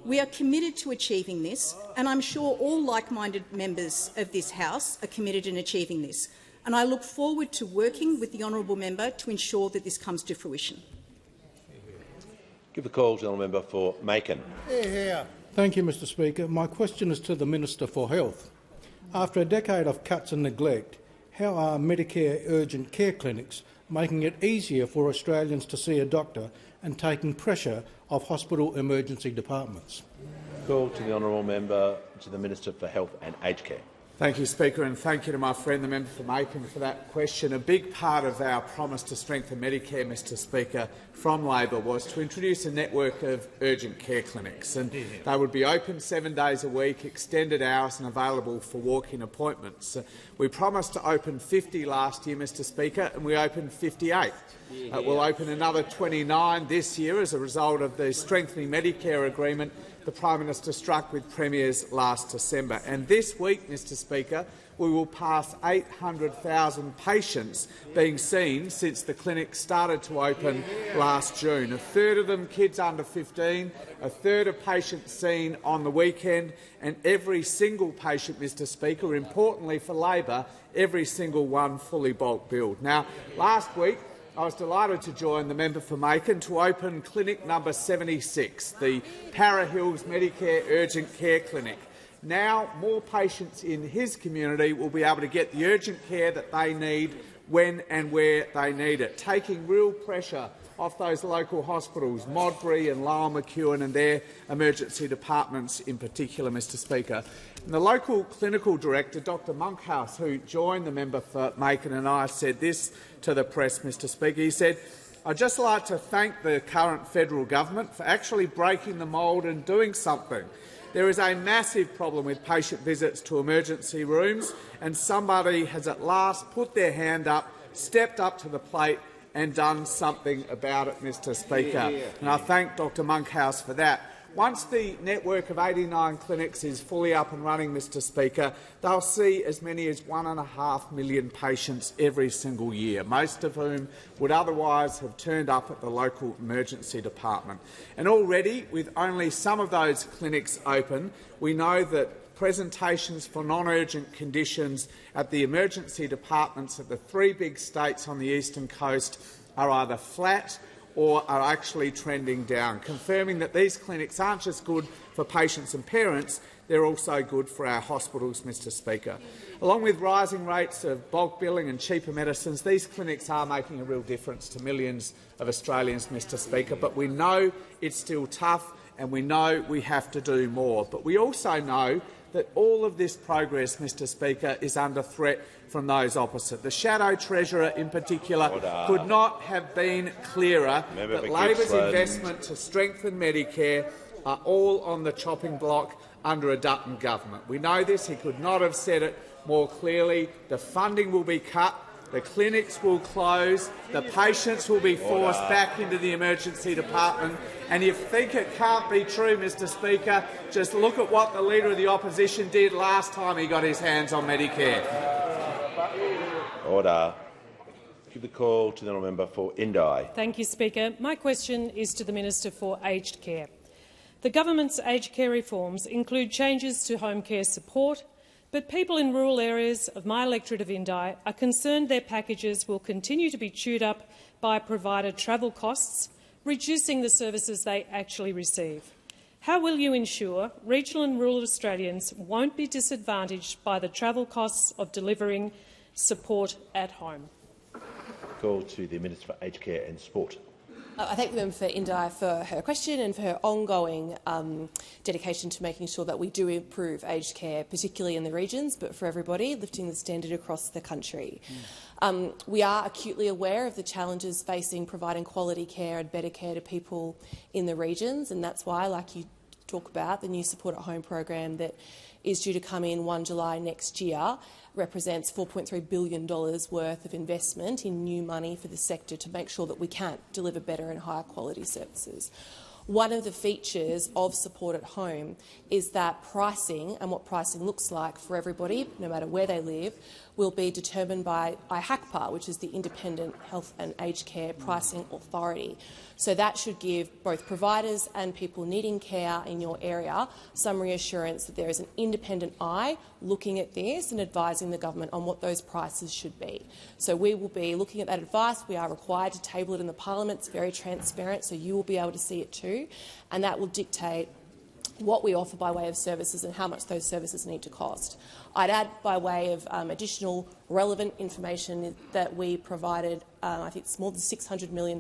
We are committed to achieving this, and I'm sure all like-minded members of this House are committed in achieving this. And I look forward to working with the honourable member to ensure that this comes to fruition. Give the call to the honourable member for Macon. Thank you, Mr Speaker. My question is to the Minister for Health. After a decade of cuts and neglect, how are Medicare urgent care clinics making it easier for Australians to see a doctor and taking pressure off hospital emergency departments? Call to the honourable member to the Minister for Health and Aged Care. Thank you, Speaker, and thank you to my friend, the member for Macon, for that question. A big part of our promise to strengthen Medicare, Mr Speaker, from Labor was to introduce a network of urgent care clinics. And they would be open 7 days a week, extended hours and available for walk-in appointments. We promised to open 50 last year, Mr Speaker, and we opened 58. We'll open another 29 this year as a result of the strengthening Medicare agreement the Prime Minister struck with premiers last December. And this week, Mr Speaker, we will pass 800,000 patients being seen since the clinic started to open last June. A third of them kids under 15, a third of patients seen on the weekend, and every single patient, Mr Speaker, importantly for Labor, every single one fully bulk billed. Now, last week I was delighted to join the member for Macon to open clinic number 76, the Para Hills Medicare Urgent Care Clinic. Now, more patients in his community will be able to get the urgent care that they need when and where they need it, taking real pressure off those local hospitals, Modbury and Lowell McEwen and their emergency departments in particular, Mr Speaker. And the local clinical director, Dr Monkhouse, who joined the member for Macon and I, said this to the press, Mr Speaker. He said, "I'd just like to thank the current federal government for actually breaking the mould and doing something. There is a massive problem with patient visits to emergency rooms, and somebody has at last put their hand up, stepped up to the plate and done something about it, Mr Speaker." And I thank Dr Monkhouse for that. Once the network of 89 clinics is fully up and running, Mr Speaker, they'll see as many as 1.5 million patients every single year, most of whom would otherwise have turned up at the local emergency department. And already, with only some of those clinics open, we know that presentations for non-urgent conditions at the emergency departments of the 3 big states on the eastern coast are either flat or are actually trending down, confirming that these clinics aren't just good for patients and parents, they're also good for our hospitals, Mr Speaker. Along with rising rates of bulk billing and cheaper medicines, these clinics are making a real difference to millions of Australians, Mr Speaker, but we know it's still tough and we know we have to do more. But we also know that all of this progress, Mr Speaker, is under threat from those opposite. The Shadow Treasurer, in particular, could not have been clearer that Labor's investment to strengthen Medicare are all on the chopping block under a Dutton government. We know this. He could not have said it more clearly. The funding will be cut. The clinics will close, the patients will be forced back into the emergency department, and if you think it can't be true, Mr Speaker, just look at what the Leader of the Opposition did last time he got his hands on Medicare. Order. Give the call to the honourable member for Indi. Thank you, Speaker. My question is to the Minister for Aged Care. The government's aged care reforms include changes to home care support, but people in rural areas of my electorate of Indi are concerned their packages will continue to be chewed up by provider travel costs, reducing the services they actually receive. How will you ensure regional and rural Australians won't be disadvantaged by the travel costs of delivering support at home? Call to the Minister for Aged Care and Sport. I thank the member for Indi for her question and for her ongoing dedication to making sure that we do improve aged care, particularly in the regions, but for everybody, lifting the standard across the country. We are acutely aware of the challenges facing providing quality care and better care to people in the regions, and that's why, like you talk about, the new Support at Home program that is due to come in 1 July next year represents $4.3 billion worth of investment in new money for the sector to make sure that we can deliver better and higher quality services. One of the features of Support at Home is that pricing and what pricing looks like for everybody, no matter where they live, will be determined by IHACPA, which is the Independent Health and Aged Care Pricing Authority. So that should give both providers and people needing care in your area some reassurance that there is an independent eye looking at this and advising the government on what those prices should be. So we will be looking at that advice. We are required to table it in the parliament. It's very transparent, so you will be able to see it too, and that will dictate what we offer by way of services and how much those services need to cost. I'd add, by way of additional relevant information, that we provided, I think it's more than $600 million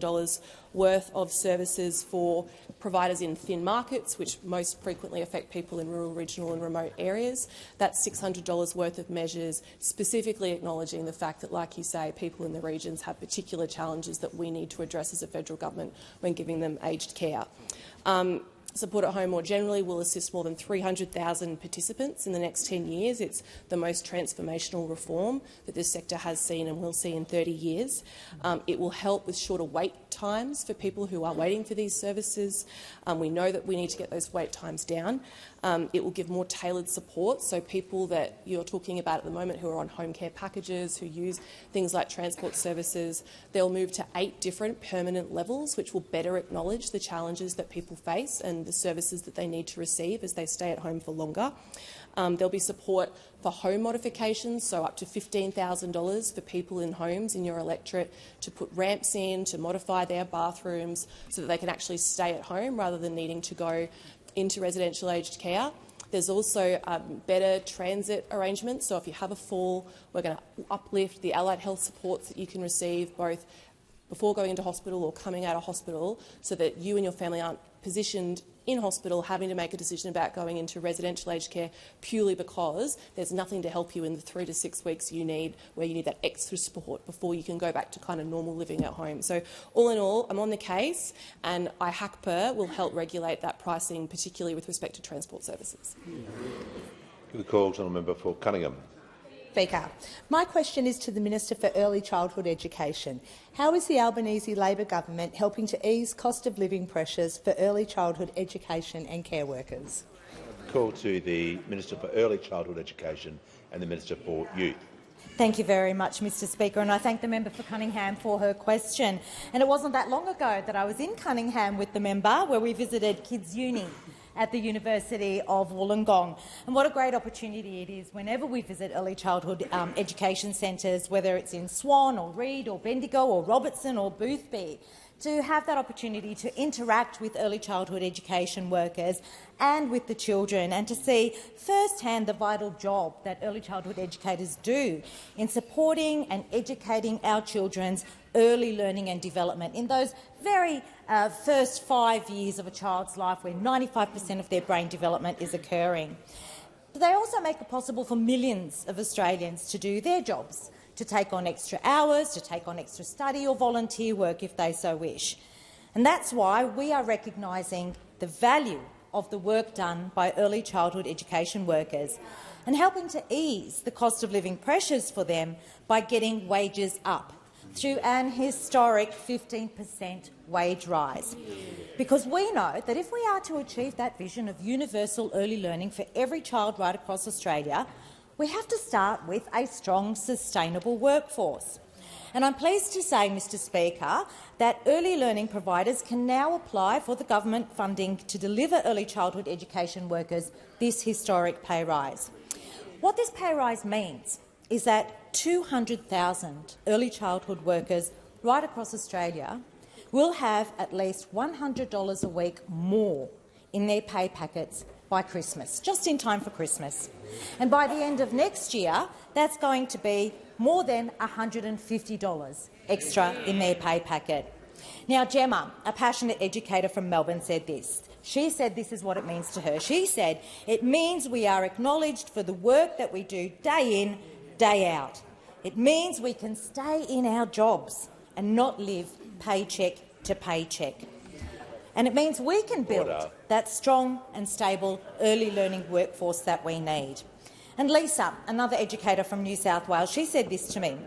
worth of services for providers in thin markets, which most frequently affect people in rural, regional and remote areas. That's $600 worth of measures, specifically acknowledging the fact that, like you say, people in the regions have particular challenges that we need to address as a federal government when giving them aged care. Support at Home more generally will assist more than 300,000 participants in the next 10 years. It's the most transformational reform that this sector has seen and will see in 30 years. It will help with shorter wait times for people who are waiting for these services. We know that we need to get those wait times down. It will give more tailored support, so people that you're talking about at the moment who are on home care packages, who use things like transport services, they'll move to 8 different permanent levels, which will better acknowledge the challenges that people face and the services that they need to receive as they stay at home for longer. There'll be support for home modifications, so up to $15,000 for people in homes in your electorate to put ramps in, to modify their bathrooms so that they can actually stay at home rather than needing to go into residential aged care. There's also better transit arrangements, so if you have a fall, we're going to uplift the allied health supports that you can receive both before going into hospital or coming out of hospital, so that you and your family aren't positioned in hospital having to make a decision about going into residential aged care purely because there's nothing to help you in the 3 to 6 weeks you need, where you need that extra support before you can go back to kind of normal living at home. So all in all, I'm on the case, and IHACPA will help regulate that pricing, particularly with respect to transport services. The call to the member for Cunningham. Speaker, my question is to the Minister for Early Childhood Education. How is the Albanese Labor government helping to ease cost of living pressures for early childhood education and care workers? Call to the Minister for Early Childhood Education and the Minister for Youth. Thank you very much, Mr Speaker, and I thank the member for Cunningham for her question. And it wasn't that long ago that I was in Cunningham with the member, where we visited Kids Uni at the University of Wollongong. And what a great opportunity it is whenever we visit early childhood education centres, whether it's in Swan or Reed or Bendigo or Robertson or Boothby, to have that opportunity to interact with early childhood education workers and with the children, and to see firsthand the vital job that early childhood educators do in supporting and educating our children's early learning and development in those very first 5 years of a child's life, where 95% of their brain development is occurring. But they also make it possible for millions of Australians to do their jobs, to take on extra hours, to take on extra study or volunteer work if they so wish. And that's why we are recognising the value of the work done by early childhood education workers and helping to ease the cost of living pressures for them by getting wages up through an historic 15% wage rise. Because we know that if we are to achieve that vision of universal early learning for every child right across Australia, we have to start with a strong, sustainable workforce. And I'm pleased to say, Mr Speaker, that early learning providers can now apply for the government funding to deliver early childhood education workers this historic pay rise. What this pay rise means is that 200,000 early childhood workers right across Australia will have at least $100 a week more in their pay packets by Christmas, just in time for Christmas. And by the end of next year, that's going to be more than $150 extra in their pay packet. Now, Gemma, a passionate educator from Melbourne, said this. She said this is what it means to her. She said, "It means we are acknowledged for the work that we do day in, day out. It means we can stay in our jobs and not live paycheck to paycheck. And it means we can build that strong and stable early learning workforce that we need." And Lisa, another educator from New South Wales, she said this to me.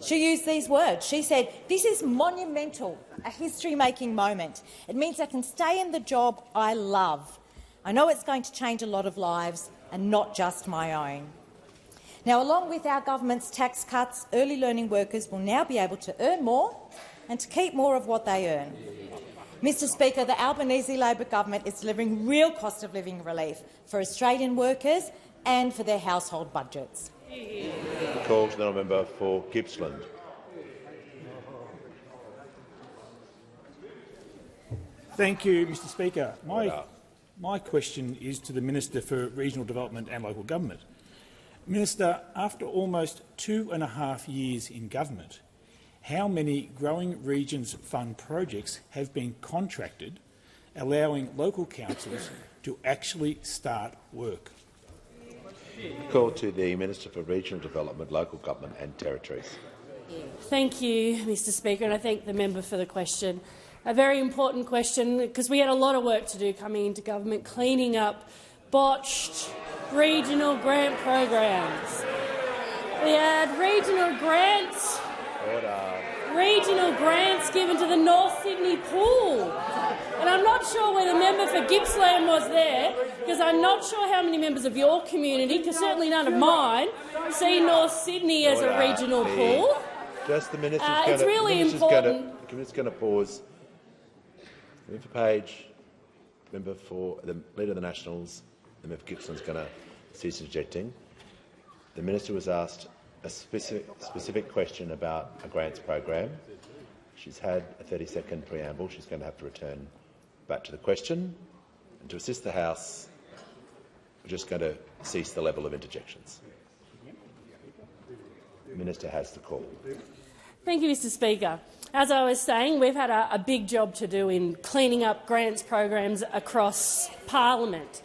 She used these words. She said, "This is monumental, a history-making moment. It means I can stay in the job I love. I know it's going to change a lot of lives and not just my own." Now, along with our government's tax cuts, early learning workers will now be able to earn more and to keep more of what they earn. Mr Speaker, the Albanese Labor government is delivering real cost of living relief for Australian workers and for their household budgets. The call to the member for Gippsland. Thank you, Mr Speaker. My question is to the Minister for Regional Development and Local Government. Minister, after almost 2.5 years in government, how many Growing Regions Fund projects have been contracted, allowing local councils to actually start work? Call to the Minister for Regional Development, Local Government and Territories. Thank you, Mr Speaker, and I thank the member for the question. a very important question because we had a lot of work to do coming into government, cleaning up botched regional grant programs. We had regional grants given to the North Sydney pool. And I'm not sure where the member for Gippsland was there, because I'm not sure how many members of your community, because certainly none of mine, see North Sydney as a regional pool. Just the minister's it's really important. The minister's going to pause. Member for Page, member for the Leader of the Nationals, the member for Gippsland's going to cease interjecting. The minister was asked a specific question about a grants program. She's had a 30-second preamble. She's going to have to return back to the question. And to assist the House, we're just going to cease the level of interjections. The minister has the call. Thank you, Mr Speaker. As I was saying, we've had a big job to do in cleaning up grants programs across Parliament.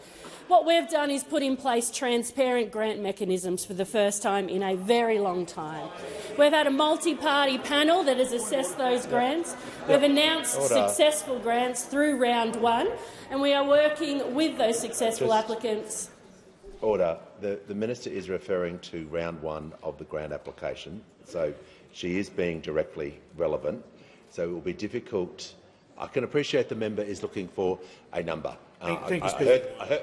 What we've done is put in place transparent grant mechanisms for the first time in a very long time. We've had a multi-party panel that has assessed those grants. We've announced successful grants through round one, and we are working with those successful applicants. Order. The minister is referring to round one of the grant application, so she is being directly relevant. So it will be difficult. I can appreciate the member is looking for a number. Thank you, Speaker.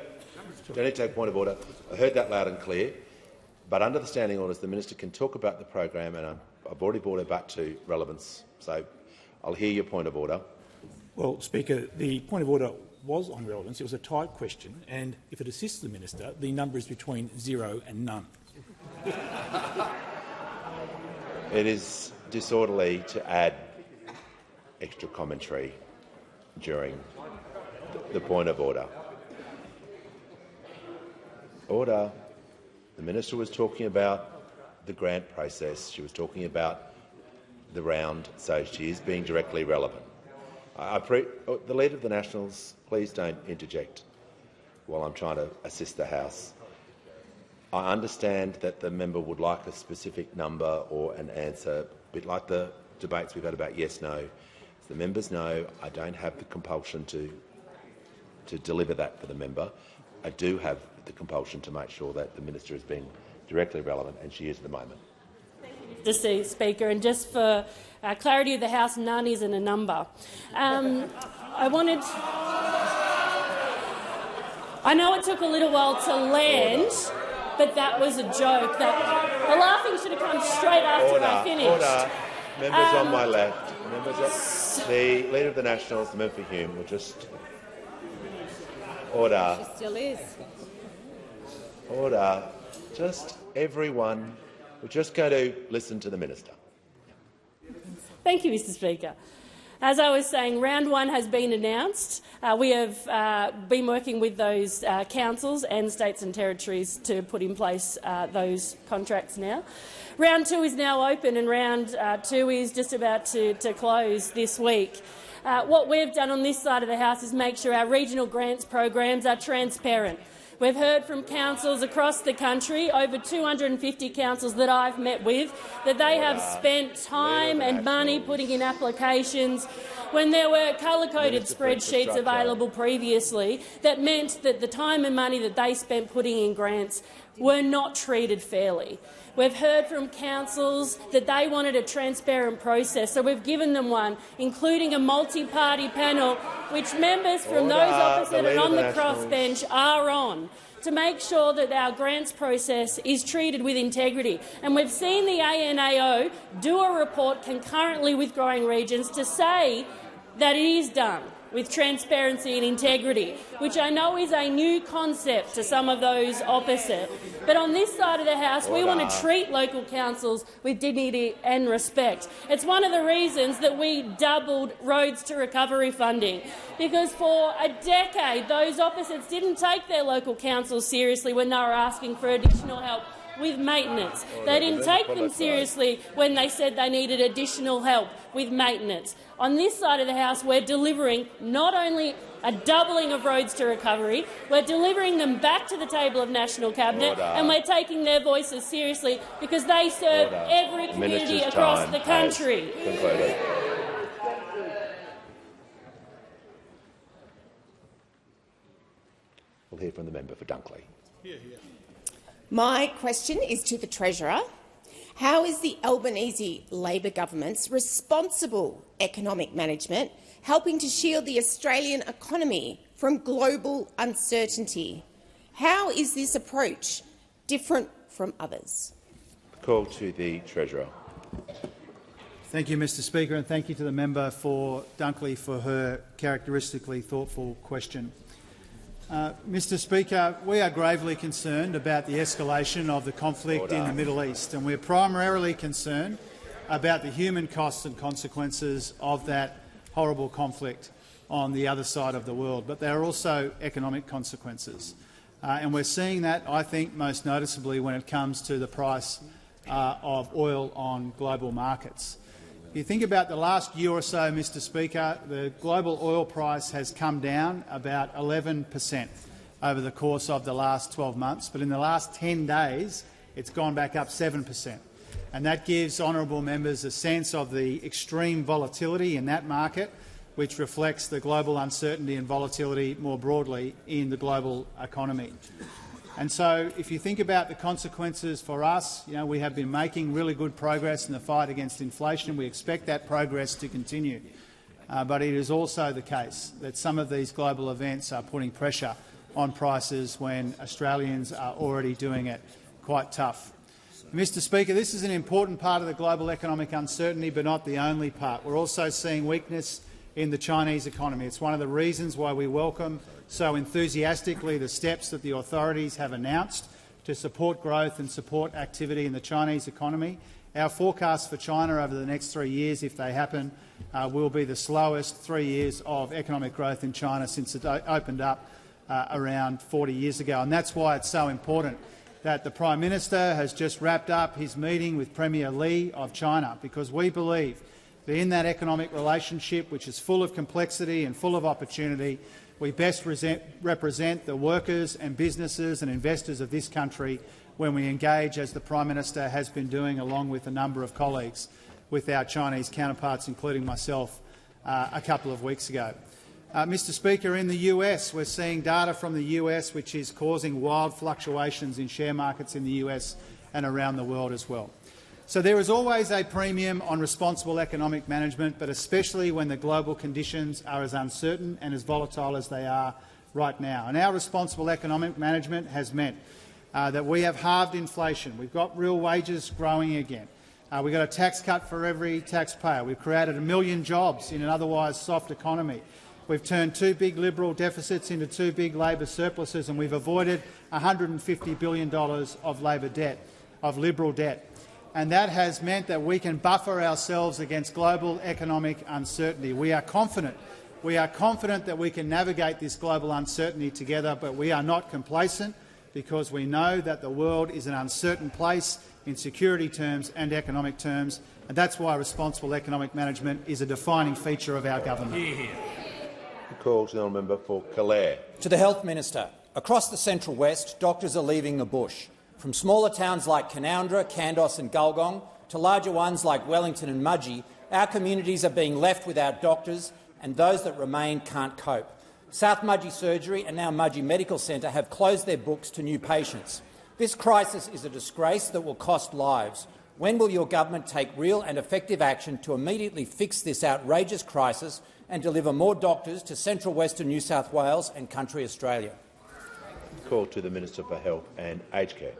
Don't need to take point of order. I heard that loud and clear. But under the standing orders, the minister can talk about the program, and I've already brought her back to relevance. So I'll hear your point of order. Well, Speaker, the point of order was on relevance. It was a tight question, and if it assists the minister, the number is between 0 and none. It is disorderly to add extra commentary during the point of order. Order. The minister was talking about the grant process. She was talking about the round, so she is being directly relevant. The Leader of the Nationals, please don't interject while I'm trying to assist the House. I understand that the member would like a specific number or an answer, a bit like the debates we've had about yes, no. As the members know, I don't have the compulsion to deliver that for the member. I do have the compulsion to make sure that the minister is being directly relevant, and she is at the moment. Mr Speaker, and just for clarity of the House, none isn't a number. I know it took a little while to land, but that was a joke. The laughing should have come straight after I finished. Order. Members on my left. The Leader of the Nationals, the member for Hume, will just... Order. She still is. Order. Just everyone. We're just going to listen to the minister. Thank you, Mr Speaker. As I was saying, round one has been announced. We have been working with those councils and states and territories to put in place those contracts now. Round two is now open, and round two is just about to close this week. What we've done on this side of the House is make sure our regional grants programs are transparent. We've heard from councils across the country, over 250 councils that I've met with, that they have spent time and money putting in applications when there were colour-coded spreadsheets available previously that meant that the time and money that they spent putting in grants were not treated fairly. We've heard from councils that they wanted a transparent process, so we've given them one, including a multi-party panel, which members from those opposite and on the crossbench are on, to make sure that our grants process is treated with integrity. And we've seen the ANAO do a report concurrently with Growing Regions to say that it is done with transparency and integrity, which I know is a new concept to some of those opposite. But on this side of the House, we want to treat local councils with dignity and respect. It's one of the reasons that we doubled Roads to Recovery funding, because for a decade those opposites didn't take their local councils seriously when they were asking for additional help with maintenance. They didn't take them seriously when they said they needed additional help with maintenance. On this side of the House, we're delivering not only a doubling of Roads to Recovery, we're delivering them back to the table of National Cabinet, and we're taking their voices seriously because they serve every community across the country. hear from the member for Dunkley. My question is to the Treasurer. How is the Albanese Labor government's responsible economic management helping to shield the Australian economy from global uncertainty? How is this approach different from others? Call to the Treasurer. Thank you, Mr Speaker, and thank you to the member for Dunkley for her characteristically thoughtful question. Mr Speaker, we are gravely concerned about the escalation of the conflict in the Middle East, and we're primarily concerned about the human costs and consequences of that horrible conflict on the other side of the world. But there are also economic consequences. And we're seeing that, I think, most noticeably when it comes to the price of oil on global markets. If you think about the last year or so, Mr Speaker, the global oil price has come down about 11% over the course of the last 12 months, but in the last 10 days it's gone back up 7%. And that gives honourable members a sense of the extreme volatility in that market, which reflects the global uncertainty and volatility more broadly in the global economy. And so if you think about the consequences for us, we have been making really good progress in the fight against inflation. We expect that progress to continue. But it is also the case that some of these global events are putting pressure on prices when Australians are already doing it quite tough. Mr Speaker, this is an important part of the global economic uncertainty, but not the only part. We're also seeing weakness in the Chinese economy. It's one of the reasons why we welcome so enthusiastically the steps that the authorities have announced to support growth and support activity in the Chinese economy. Our forecast for China over the next 3 years, if they happen, will be the slowest 3 years of economic growth in China since it opened up around 40 years ago. And that's why it's so important that the Prime Minister has just wrapped up his meeting with Premier Li of China, because we believe that in that economic relationship, which is full of complexity and full of opportunity, we best represent the workers and businesses and investors of this country when we engage, as the Prime Minister has been doing along with a number of colleagues, with our Chinese counterparts, including myself, a couple of weeks ago. Mr Speaker, in the US, we're seeing data from the US which is causing wild fluctuations in share markets in the US and around the world as well. So there is always a premium on responsible economic management, but especially when the global conditions are as uncertain and as volatile as they are right now. And our responsible economic management has meant that we have halved inflation. We've got real wages growing again. We've got a tax cut for every taxpayer. We've created 1 million jobs in an otherwise soft economy. We've turned 2 big Liberal deficits into 2 big Labor surpluses, and we've avoided $150 billion of Labor debt, of Liberal debt. And that has meant that we can buffer ourselves against global economic uncertainty. We are confident that we can navigate this global uncertainty together, but we are not complacent, because we know that the world is an uncertain place in security terms and economic terms, and that's why responsible economic management is a defining feature of our government. The call to the member for Calare. To the Health Minister. Across the Central West, doctors are leaving the bush. From smaller towns like Canowindra, Kandos and Gulgong to larger ones like Wellington and Mudgee, our communities are being left without doctors, and those that remain can't cope. South Mudgee Surgery and now Mudgee Medical Centre have closed their books to new patients. This crisis is a disgrace that will cost lives. When will your government take real and effective action to immediately fix this outrageous crisis and deliver more doctors to Central Western New South Wales and country Australia? Call to the Minister for Health and Aged Care.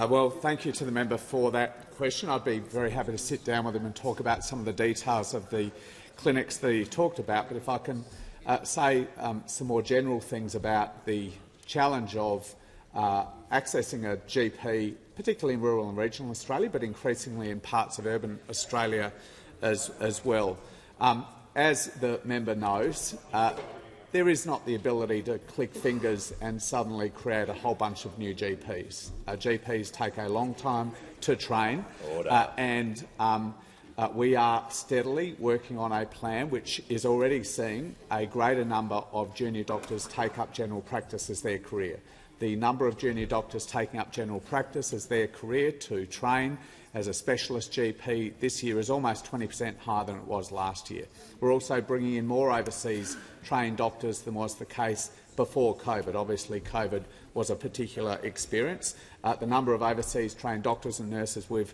Well, thank you to the member for that question. I'd be very happy to sit down with him and talk about some of the details of the clinics that he talked about. But if I can say some more general things about the challenge of accessing a GP, particularly in rural and regional Australia, but increasingly in parts of urban Australia as well. As the member knows, there is not the ability to click fingers and suddenly create a whole bunch of new GPs. GPs take a long time to train, and we are steadily working on a plan which is already seeing a greater number of junior doctors take up general practice as their career. The number of junior doctors taking up general practice as their career to train as a specialist GP this year is almost 20% higher than it was last year. We're also bringing in more overseas trained doctors than was the case before COVID. Obviously, COVID was a particular experience. The number of overseas trained doctors and nurses we've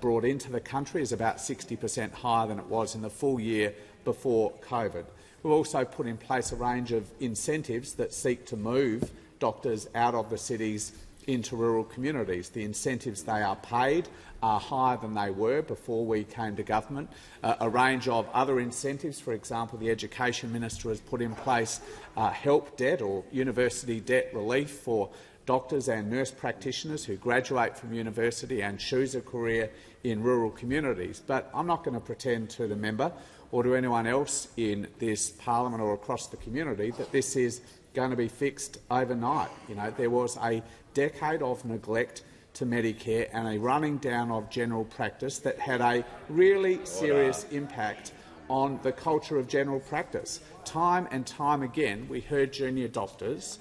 brought into the country is about 60% higher than it was in the full year before COVID. We've also put in place a range of incentives that seek to move doctors out of the cities into rural communities. The incentives they are paid are higher than they were before we came to government. A range of other incentives, for example, the Education Minister has put in place help debt or university debt relief for doctors and nurse practitioners who graduate from university and choose a career in rural communities. But I'm not going to pretend to the member or to anyone else in this parliament or across the community that this is going to be fixed overnight. There was a decade of neglect to Medicare and a running down of general practice that had a really serious impact on the culture of general practice. Time and time again, we heard junior doctors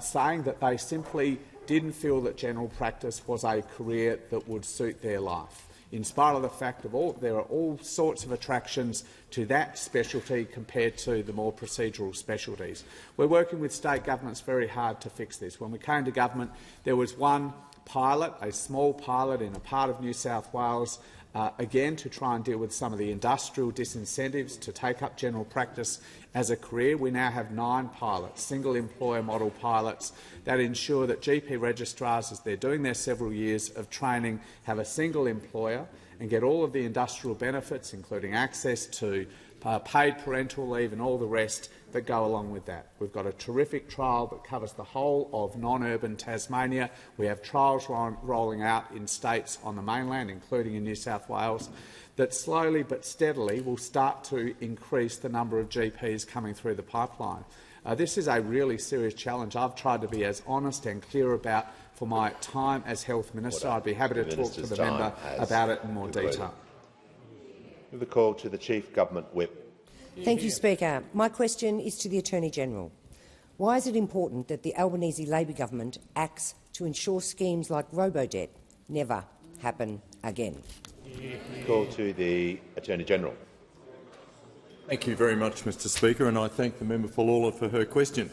saying that they simply didn't feel that general practice was a career that would suit their life, in spite of the fact that there are all sorts of attractions to that specialty compared to the more procedural specialties. We're working with state governments very hard to fix this. When we came to government, there was one pilot, a small pilot in a part of New South Wales, again to try and deal with some of the industrial disincentives to take up general practice as a career. We now have 9 pilots, single-employer model pilots, that ensure that GP registrars, as they're doing their several years of training, have a single employer and get all of the industrial benefits, including access to paid parental leave and all the rest that go along with that. We've got a terrific trial that covers the whole of non-urban Tasmania. We have trials rolling out in states on the mainland, including in New South Wales, that slowly but steadily will start to increase the number of GPs coming through the pipeline. This is a really serious challenge. I've tried to be as honest and clear about for my time as Health Minister. I'd be happy to talk to the member about it in more detail. With the call to the Chief Government Whip. Thank you, Speaker. My question is to the Attorney-General. Why is it important that the Albanese Labor government acts to ensure schemes like Robodebt never happen again? Call to the Attorney-General. Thank you very much, Mr Speaker, and I thank the member for Lawler for her question.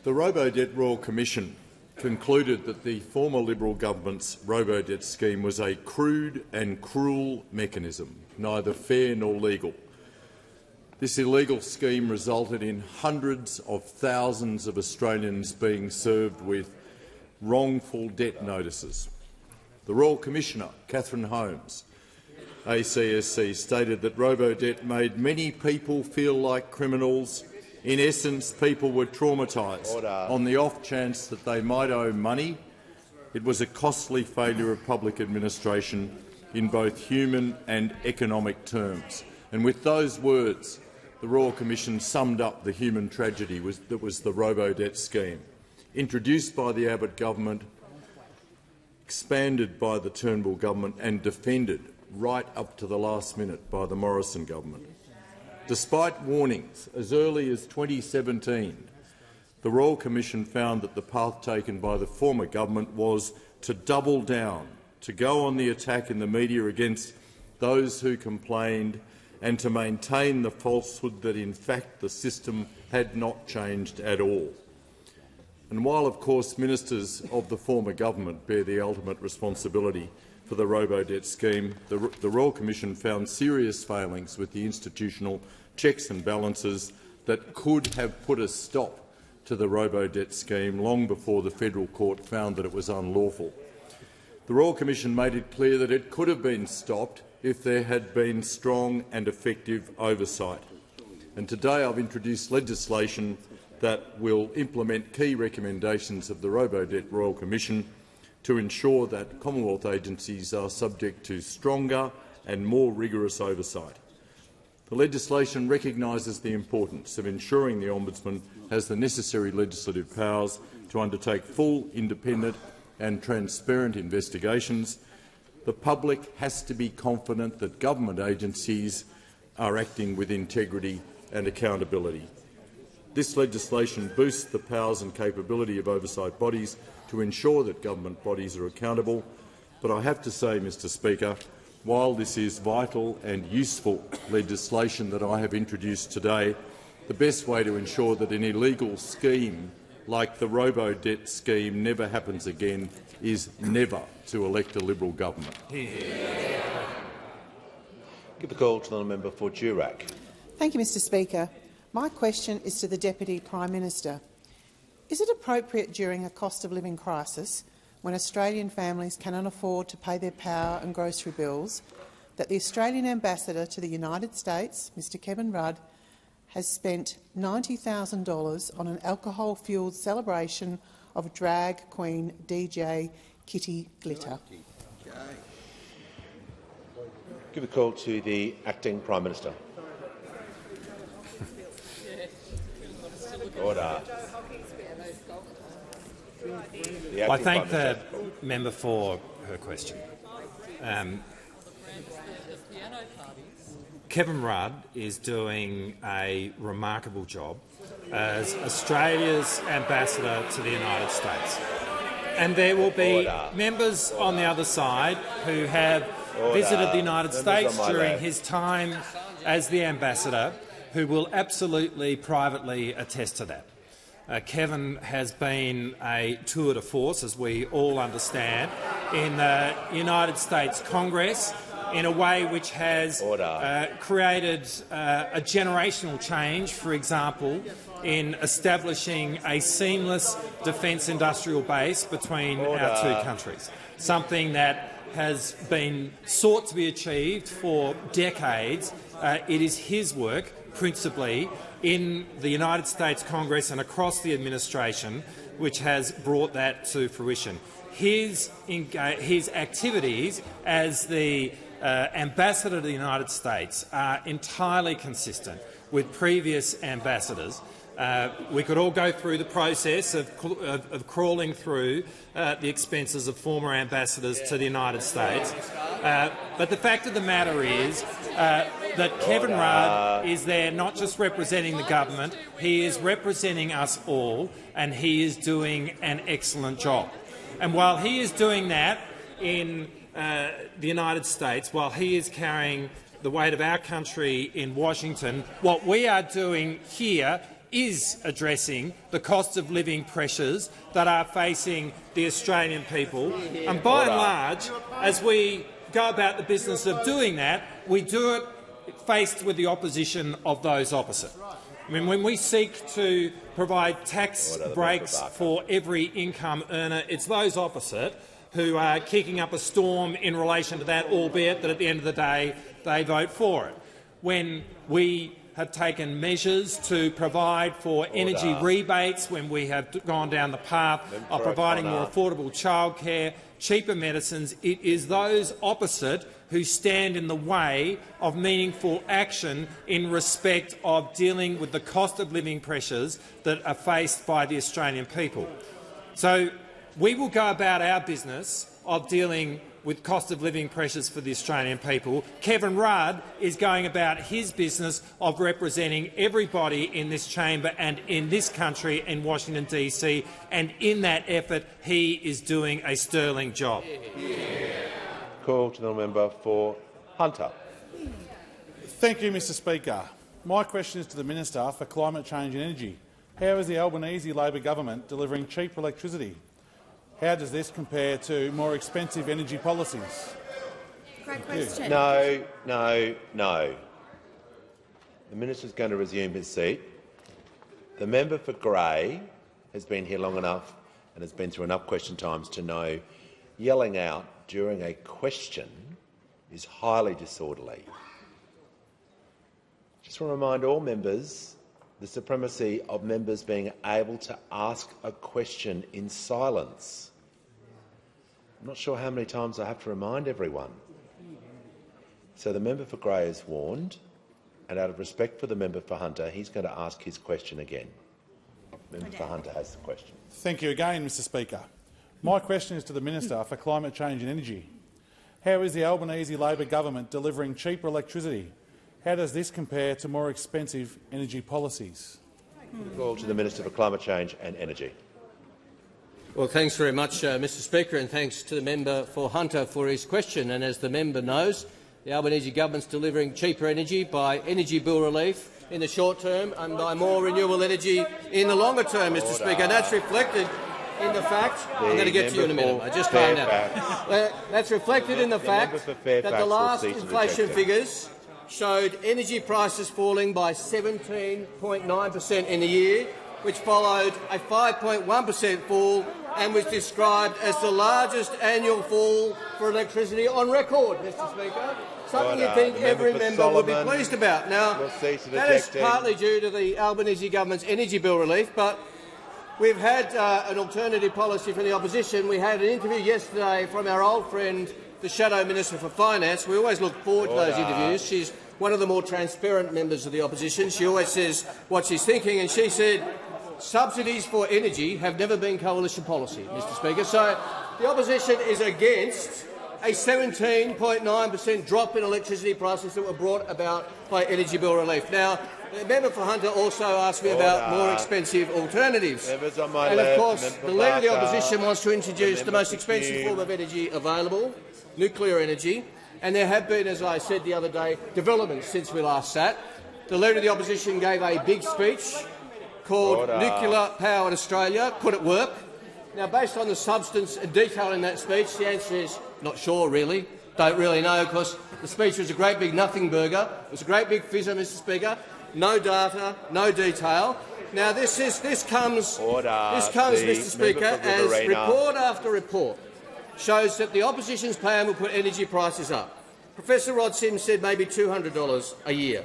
The Robodebt Royal Commission concluded that the former Liberal government's Robodebt scheme was a crude and cruel mechanism, neither fair nor legal. This illegal scheme resulted in hundreds of thousands of Australians being served with wrongful debt notices. The Royal Commissioner, Catherine Holmes, ACSC, stated that Robodebt made many people feel like criminals. In essence, people were traumatised. On the off chance that they might owe money, it was a costly failure of public administration in both human and economic terms. And with those words, the Royal Commission summed up the human tragedy that was the Robodebt scheme, introduced by the Abbott government, expanded by the Turnbull government and defended right up to the last minute by the Morrison government. Despite warnings as early as 2017, the Royal Commission found that the path taken by the former government was to double down, to go on the attack in the media against those who complained and to maintain the falsehood that, in fact, the system had not changed at all. And while, of course, ministers of the former government bear the ultimate responsibility for the Robodebt scheme, the Royal Commission found serious failings with the institutional checks and balances that could have put a stop to the Robodebt scheme long before the federal court found that it was unlawful. The Royal Commission made it clear that it could have been stopped if there had been strong and effective oversight. And today I've introduced legislation that will implement key recommendations of the Robodebt Royal Commission to ensure that Commonwealth agencies are subject to stronger and more rigorous oversight. The legislation recognises the importance of ensuring the Ombudsman has the necessary legislative powers to undertake full, independent and transparent investigations. The public has to be confident that government agencies are acting with integrity and accountability. This legislation boosts the powers and capability of oversight bodies to ensure that government bodies are accountable. But I have to say, Mr Speaker, while this is vital and useful legislation that I have introduced today, the best way to ensure that an illegal scheme like the robo-debt scheme never happens again is never to elect a Liberal government. Give the call to the member for Durack. Thank you, Mr Speaker. My question is to the Deputy Prime Minister. Is it appropriate during a cost of living crisis, when Australian families cannot afford to pay their power and grocery bills, that the Australian Ambassador to the United States, Mr Kevin Rudd, has spent $90,000 on an alcohol-fuelled celebration of drag queen DJ Kitty Glitter? Give the call to the Acting Prime Minister. Order. I thank the member for her question. Kevin Rudd is doing a remarkable job as Australia's ambassador to the United States. And there will be members on the other side who have visited the United States during his time as the ambassador who will absolutely privately attest to that. Kevin has been a tour de force, as we all understand, in the United States Congress in a way which has created a generational change, for example, in establishing a seamless defence industrial base between our two countries, something that has been sought to be achieved for decades. It is his work, principally, in the United States Congress and across the administration, which has brought that to fruition. His activities as the ambassador to the United States are entirely consistent with previous ambassadors. We could all go through the process of crawling through the expenses of former ambassadors to the United States. But the fact of the matter is that Kevin Rudd is there not just representing the government, he is representing us all, and he is doing an excellent job. And while he is doing that in the United States, while he is carrying the weight of our country in Washington, what we are doing here is addressing the cost of living pressures that are facing the Australian people. And by and large, as we go about the business of doing that, we do it faced with the opposition of those opposite. I mean, when we seek to provide tax breaks for every income earner, it's those opposite who are kicking up a storm in relation to that, albeit that at the end of the day they vote for it. When we have taken measures to provide for energy rebates, when we have gone down the path of providing more affordable childcare, cheaper medicines, it is those opposite who stand in the way of meaningful action in respect of dealing with the cost of living pressures that are faced by the Australian people. So we will go about our business of dealing with cost of living pressures for the Australian people. Kevin Rudd is going about his business of representing everybody in this chamber and in this country in Washington DC, and in that effort he is doing a sterling job. Call to the member for Hunter. Thank you, Mr Speaker. My question is to the Minister for Climate Change and Energy. How is the Albanese Labor government delivering cheap electricity? How does this compare to more expensive energy policies? Great question. No. The Minister is going to resume his seat. The member for Grey has been here long enough and has been through enough question times to know yelling out during a question is highly disorderly. Just want to remind all members the supremacy of members being able to ask a question in silence. I'm not sure how many times I have to remind everyone. So the member for Grey is warned, and out of respect for the member for Hunter, he's going to ask his question again. The member for Hunter has the question. Thank you again, Mr Speaker. My question is to the Minister for Climate Change and Energy. How is the Albanese Labor government delivering cheaper electricity? How does this compare to more expensive energy policies? Call to the Minister for Climate Change and Energy. Well, thanks very much, Mr Speaker, and thanks to the member for Hunter for his question. And as the member knows, the Albanese government's delivering cheaper energy by energy bill relief in the short term and by more renewable energy in the longer term, Mr. Speaker. And that's reflected in the fact I'm going to get to you in a minute. I just found out. That's reflected in the fact that the last inflation figures showed energy prices falling by 17.9% in a year, which followed a 5.1% fall and was described as the largest annual fall for electricity on record, Mr. Speaker. Something you think every member would be pleased about. Now, that is partly due to the Albanese government's energy bill relief, but we've had an alternative policy from the opposition. We had an interview yesterday from our old friend, the Shadow Minister for Finance. We always look forward to those interviews. She's one of the more transparent members of the opposition. She always says what she's thinking, and she said subsidies for energy have never been coalition policy, Mr. Speaker. So the opposition is against a 17.9% drop in electricity prices that were brought about by energy bill relief. Now, the member for Hunter also asked me about more expensive alternatives. And of course, the Leader of the Opposition wants to introduce the most expensive form of energy available, nuclear energy. And there have been, as I said the other day, developments since we last sat. The Leader of the Opposition gave a big speech called Nuclear Power in Australia. Could it work? Now, based on the substance and detail in that speech, the answer is not sure, really. Don't really know, because the speech was a great big nothing burger. It was a great big fizzer, Mr. Speaker. No data, no detail. Now, this comes, Mr. Speaker, as report after report shows that the opposition's plan will put energy prices up. Professor Rod Sims said maybe $200 a year.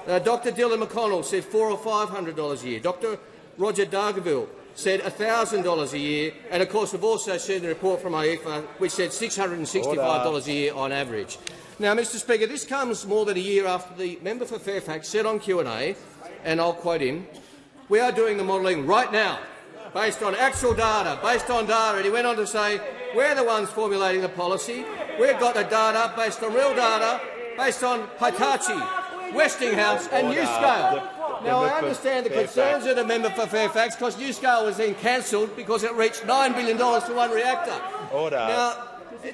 Dr Dylan McConnell said $400 or $500 a year. Dr Roger Dargaville said $1,000 a year. And, of course, we've also seen the report from IEFA which said $665 a year on average. Now, Mr. Speaker, this comes more than a year after the member for Fairfax said on Q&A, and I'll quote him, "We are doing the modelling right now, based on actual data, And he went on to say, we're the ones formulating the policy. We've got the data based on real data, based on Hitachi, Westinghouse and NuScale. Now, I understand the concerns of the member for Fairfax because NuScale was then cancelled because it reached $9 billion for one reactor. Now,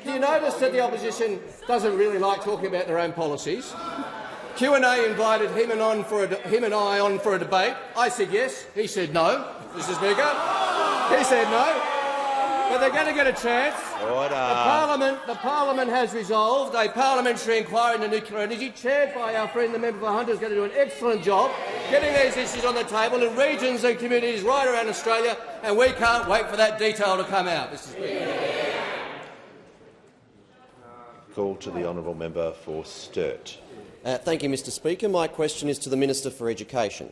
do you notice that the opposition doesn't really like talking about their own policies? Q&A invited him and I on for a debate. I said yes. He said no, Mr. Speaker. He said no. But they're going to get a chance. The Parliament has resolved a parliamentary inquiry into nuclear energy, chaired by our friend the member for Hunter, is going to do an excellent job getting these issues on the table in regions and communities right around Australia, and we can't wait for that detail to come out, Mr. Speaker. Call to the honourable member for Sturt. Thank you, Mr. Speaker. My question is to the Minister for Education.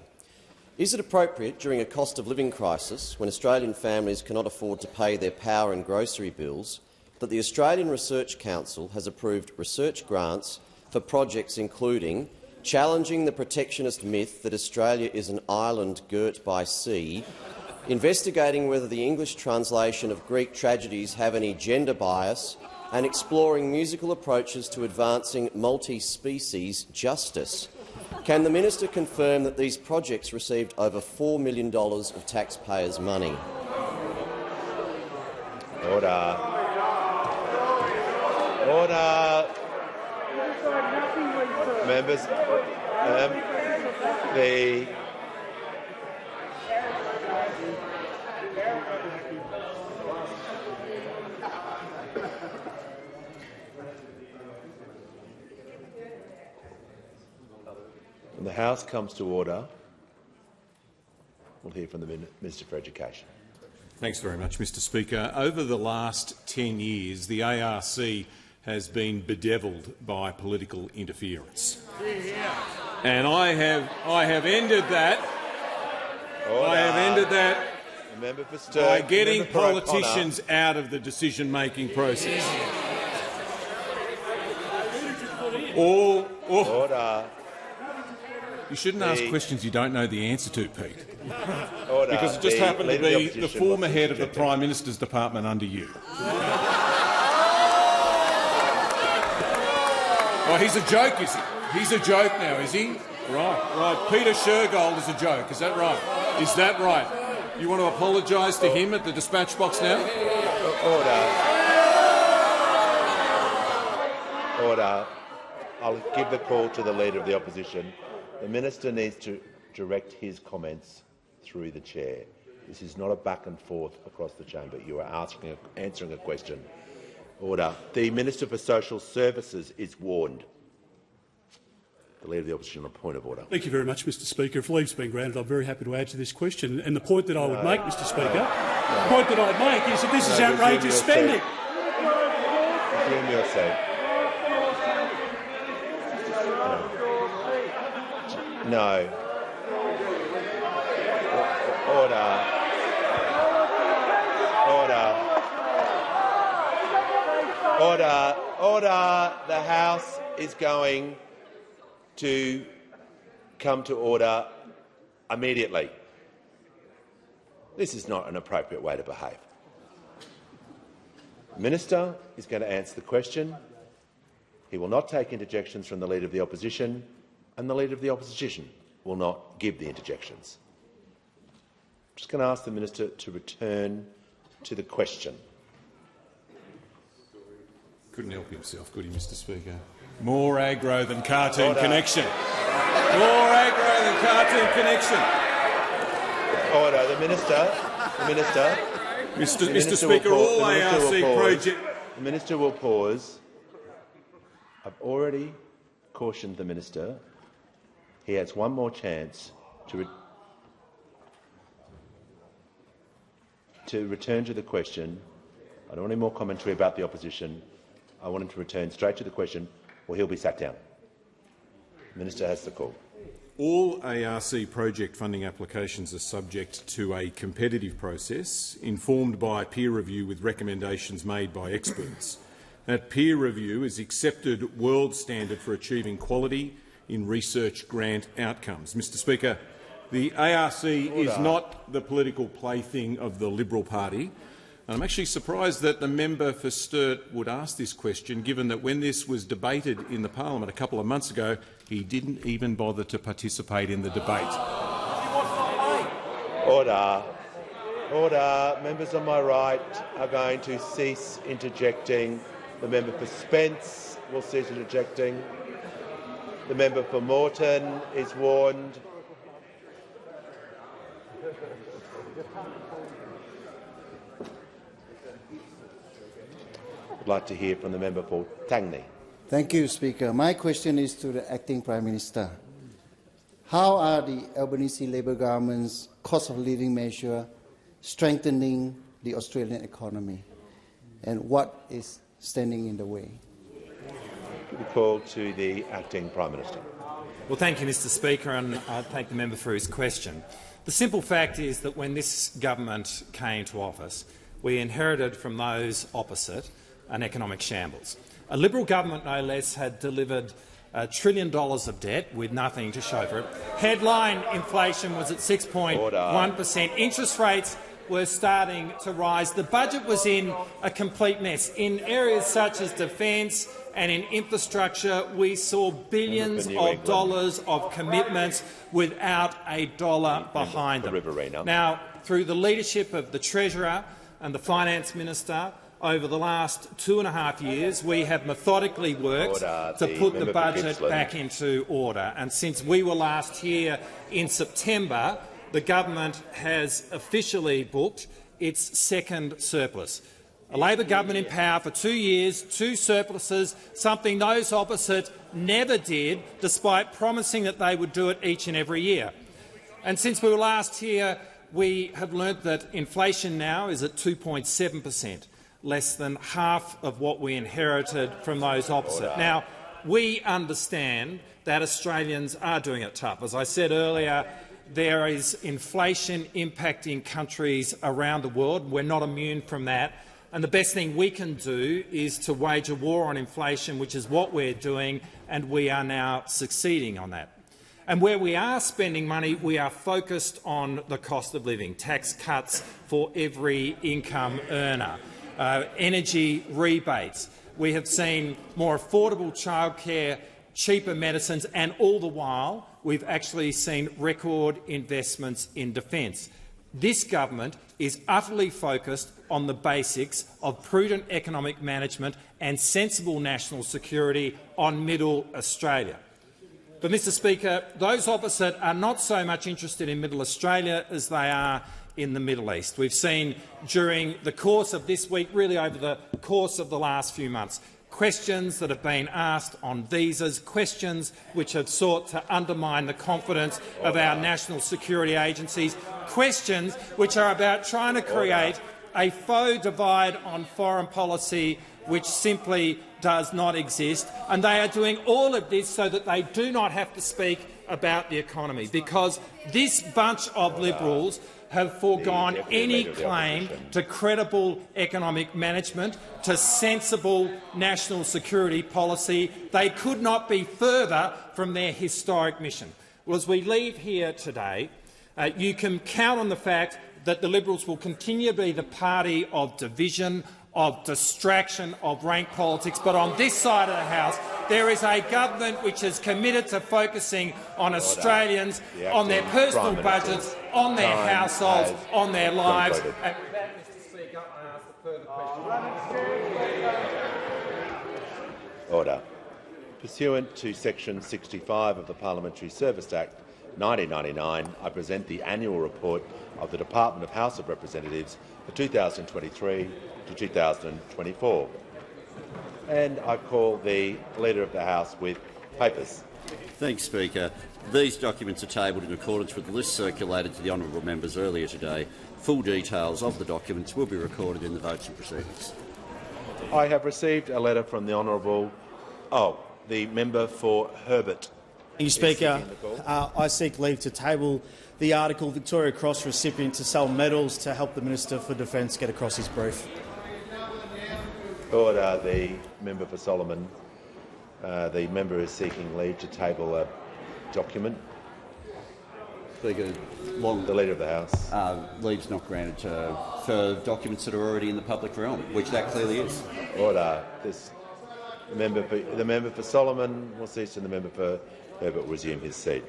Is it appropriate during a cost-of-living crisis, when Australian families cannot afford to pay their power and grocery bills, that the Australian Research Council has approved research grants for projects including challenging the protectionist myth that Australia is an island girt by sea, investigating whether the English translation of Greek tragedies have any gender bias, and exploring musical approaches to advancing multi-species justice? Can the minister confirm that these projects received over $4 million of taxpayers' money? Order. Order. Members, When the House comes to order, we'll hear from the Minister for Education. Thanks very much, Mr. Speaker. Over the last 10 years, the ARC has been bedevilled by political interference, and I have ended that. By getting politicians out of the decision-making process. Order. You shouldn't ask questions you don't know the answer to, Pete. Order. Because it just happened to be the former head of the Prime Minister's department under you. Oh, he's a joke, is he? He's a joke now, is he? Right. Peter Shergold is a joke. Is that right? Is that right? You want to apologise to him at the dispatch box now? Order. I'll give the call to the Leader of the Opposition. The Minister needs to direct his comments through the chair. This is not a back and forth across the chamber. You are answering a question. Order. The Minister for Social Services is warned. The Leader of the Opposition on a point of order. Thank you very much, Mr Speaker. If leave's been granted, I'm very happy to add to this question. And the point that I would make, Mr Speaker, the point that I'd make is that this is outrageous spending. Resume your seat. No. Order. Order. Order. The House is going to come to order immediately. This is not an appropriate way to behave. The Minister is going to answer the question. He will not take interjections from the Leader of the Opposition, and the Leader of the Opposition will not give the interjections. I'm just going to ask the Minister to return to the question. Couldn't help himself, could he, Mr Speaker? More aggro than Cartoon Connection. More aggro than Cartoon Connection. Order. The Minister. Mr Speaker, all ARC project. The Minister will pause. I've already cautioned the Minister. He has one more chance to return to the question. I don't want any more commentary about the opposition. I want him to return straight to the question, or he'll be sat down. The Minister has the call. All ARC project funding applications are subject to a competitive process informed by peer review with recommendations made by experts. That peer review is accepted world standard for achieving quality in research grant outcomes. Mr Speaker, the ARC is not the political plaything of the Liberal Party. I'm actually surprised that the member for Sturt would ask this question, given that when this was debated in the parliament a couple of months ago, he didn't even bother to participate in the debate. Order. Order. Members on my right are going to cease interjecting. The member for Spence will cease interjecting. The member for Moreton is warned. I'd like to hear from the member for Tangney. Thank you, Speaker. My question is to the Acting Prime Minister. How are the Albanese Labor government's cost of living measure strengthening the Australian economy, and what is standing in the way? The call to the Acting Prime Minister. Well, thank you, Mr Speaker, and I thank the member for his question. The simple fact is that when this government came to office, we inherited from those opposite an economic shambles. A Liberal government, no less, had delivered $1 trillion of debt with nothing to show for it. Headline inflation was at 6.1%. Interest rates were starting to rise. The budget was in a complete mess. In areas such as defence and in infrastructure, we saw billions of dollars of commitments without a dollar behind them. Now, through the leadership of the Treasurer and the Finance Minister, over the last 2.5 years, we have methodically worked to put the budget back into order. And since we were last here in September, the government has officially booked its second surplus. A Labor government in power for 2 years, 2 surpluses, something those opposite never did, despite promising that they would do it each and every year. And since we were last here, we have learnt that inflation now is at 2.7%. Less than half of what we inherited from those opposite. Now, we understand that Australians are doing it tough. As I said earlier, there is inflation impacting countries around the world. We're not immune from that. And the best thing we can do is to wage a war on inflation, which is what we're doing, and we are now succeeding on that. And where we are spending money, we are focused on the cost of living, tax cuts for every income earner. Energy rebates. We have seen more affordable childcare, cheaper medicines, and all the while we've actually seen record investments in defence. This government is utterly focused on the basics of prudent economic management and sensible national security on Middle Australia. But, Mr Speaker, those opposite are not so much interested in Middle Australia as they are in the Middle East. We've seen during the course of this week, really over the course of the last few months, questions that have been asked on visas, questions which have sought to undermine the confidence of our national security agencies, questions which are about trying to create a faux divide on foreign policy which simply does not exist. And they are doing all of this so that they do not have to speak about the economy, because this bunch of Liberals have foregone any claim to credible economic management, to sensible national security policy. They could not be further from their historic mission. Well, as we leave here today, you can count on the fact that the Liberals will continue to be the party of division, of distraction, of rank politics. But on this side of the House, there is a government which is committed to focusing on Australians, on their personal budgets, on their households, on their lives. And with that, Mr Speaker, I ask a further question. Order. Pursuant to Section 65 of the Parliamentary Service Act 1999, I present the annual report of the Department of House of Representatives for 2023 to 2024. And I call the Leader of the House with papers. Thanks, Speaker. These documents are tabled in accordance with the list circulated to the honourable members earlier today. Full details of the documents will be recorded in the votes and proceedings. I have received a letter from the Honourable the member for Herbert. Thank you, Speaker. I seek leave to table the article Victoria Cross recipient to sell medals to help the Minister for Defence get across his brief. Order. The member for Solomon. The member is seeking leave to table a document. Speaker, the Leader of the House. Leave's not granted for documents that are already in the public realm, which that clearly is. Order. The member for Solomon will cease and the member for Herbert will resume his seat.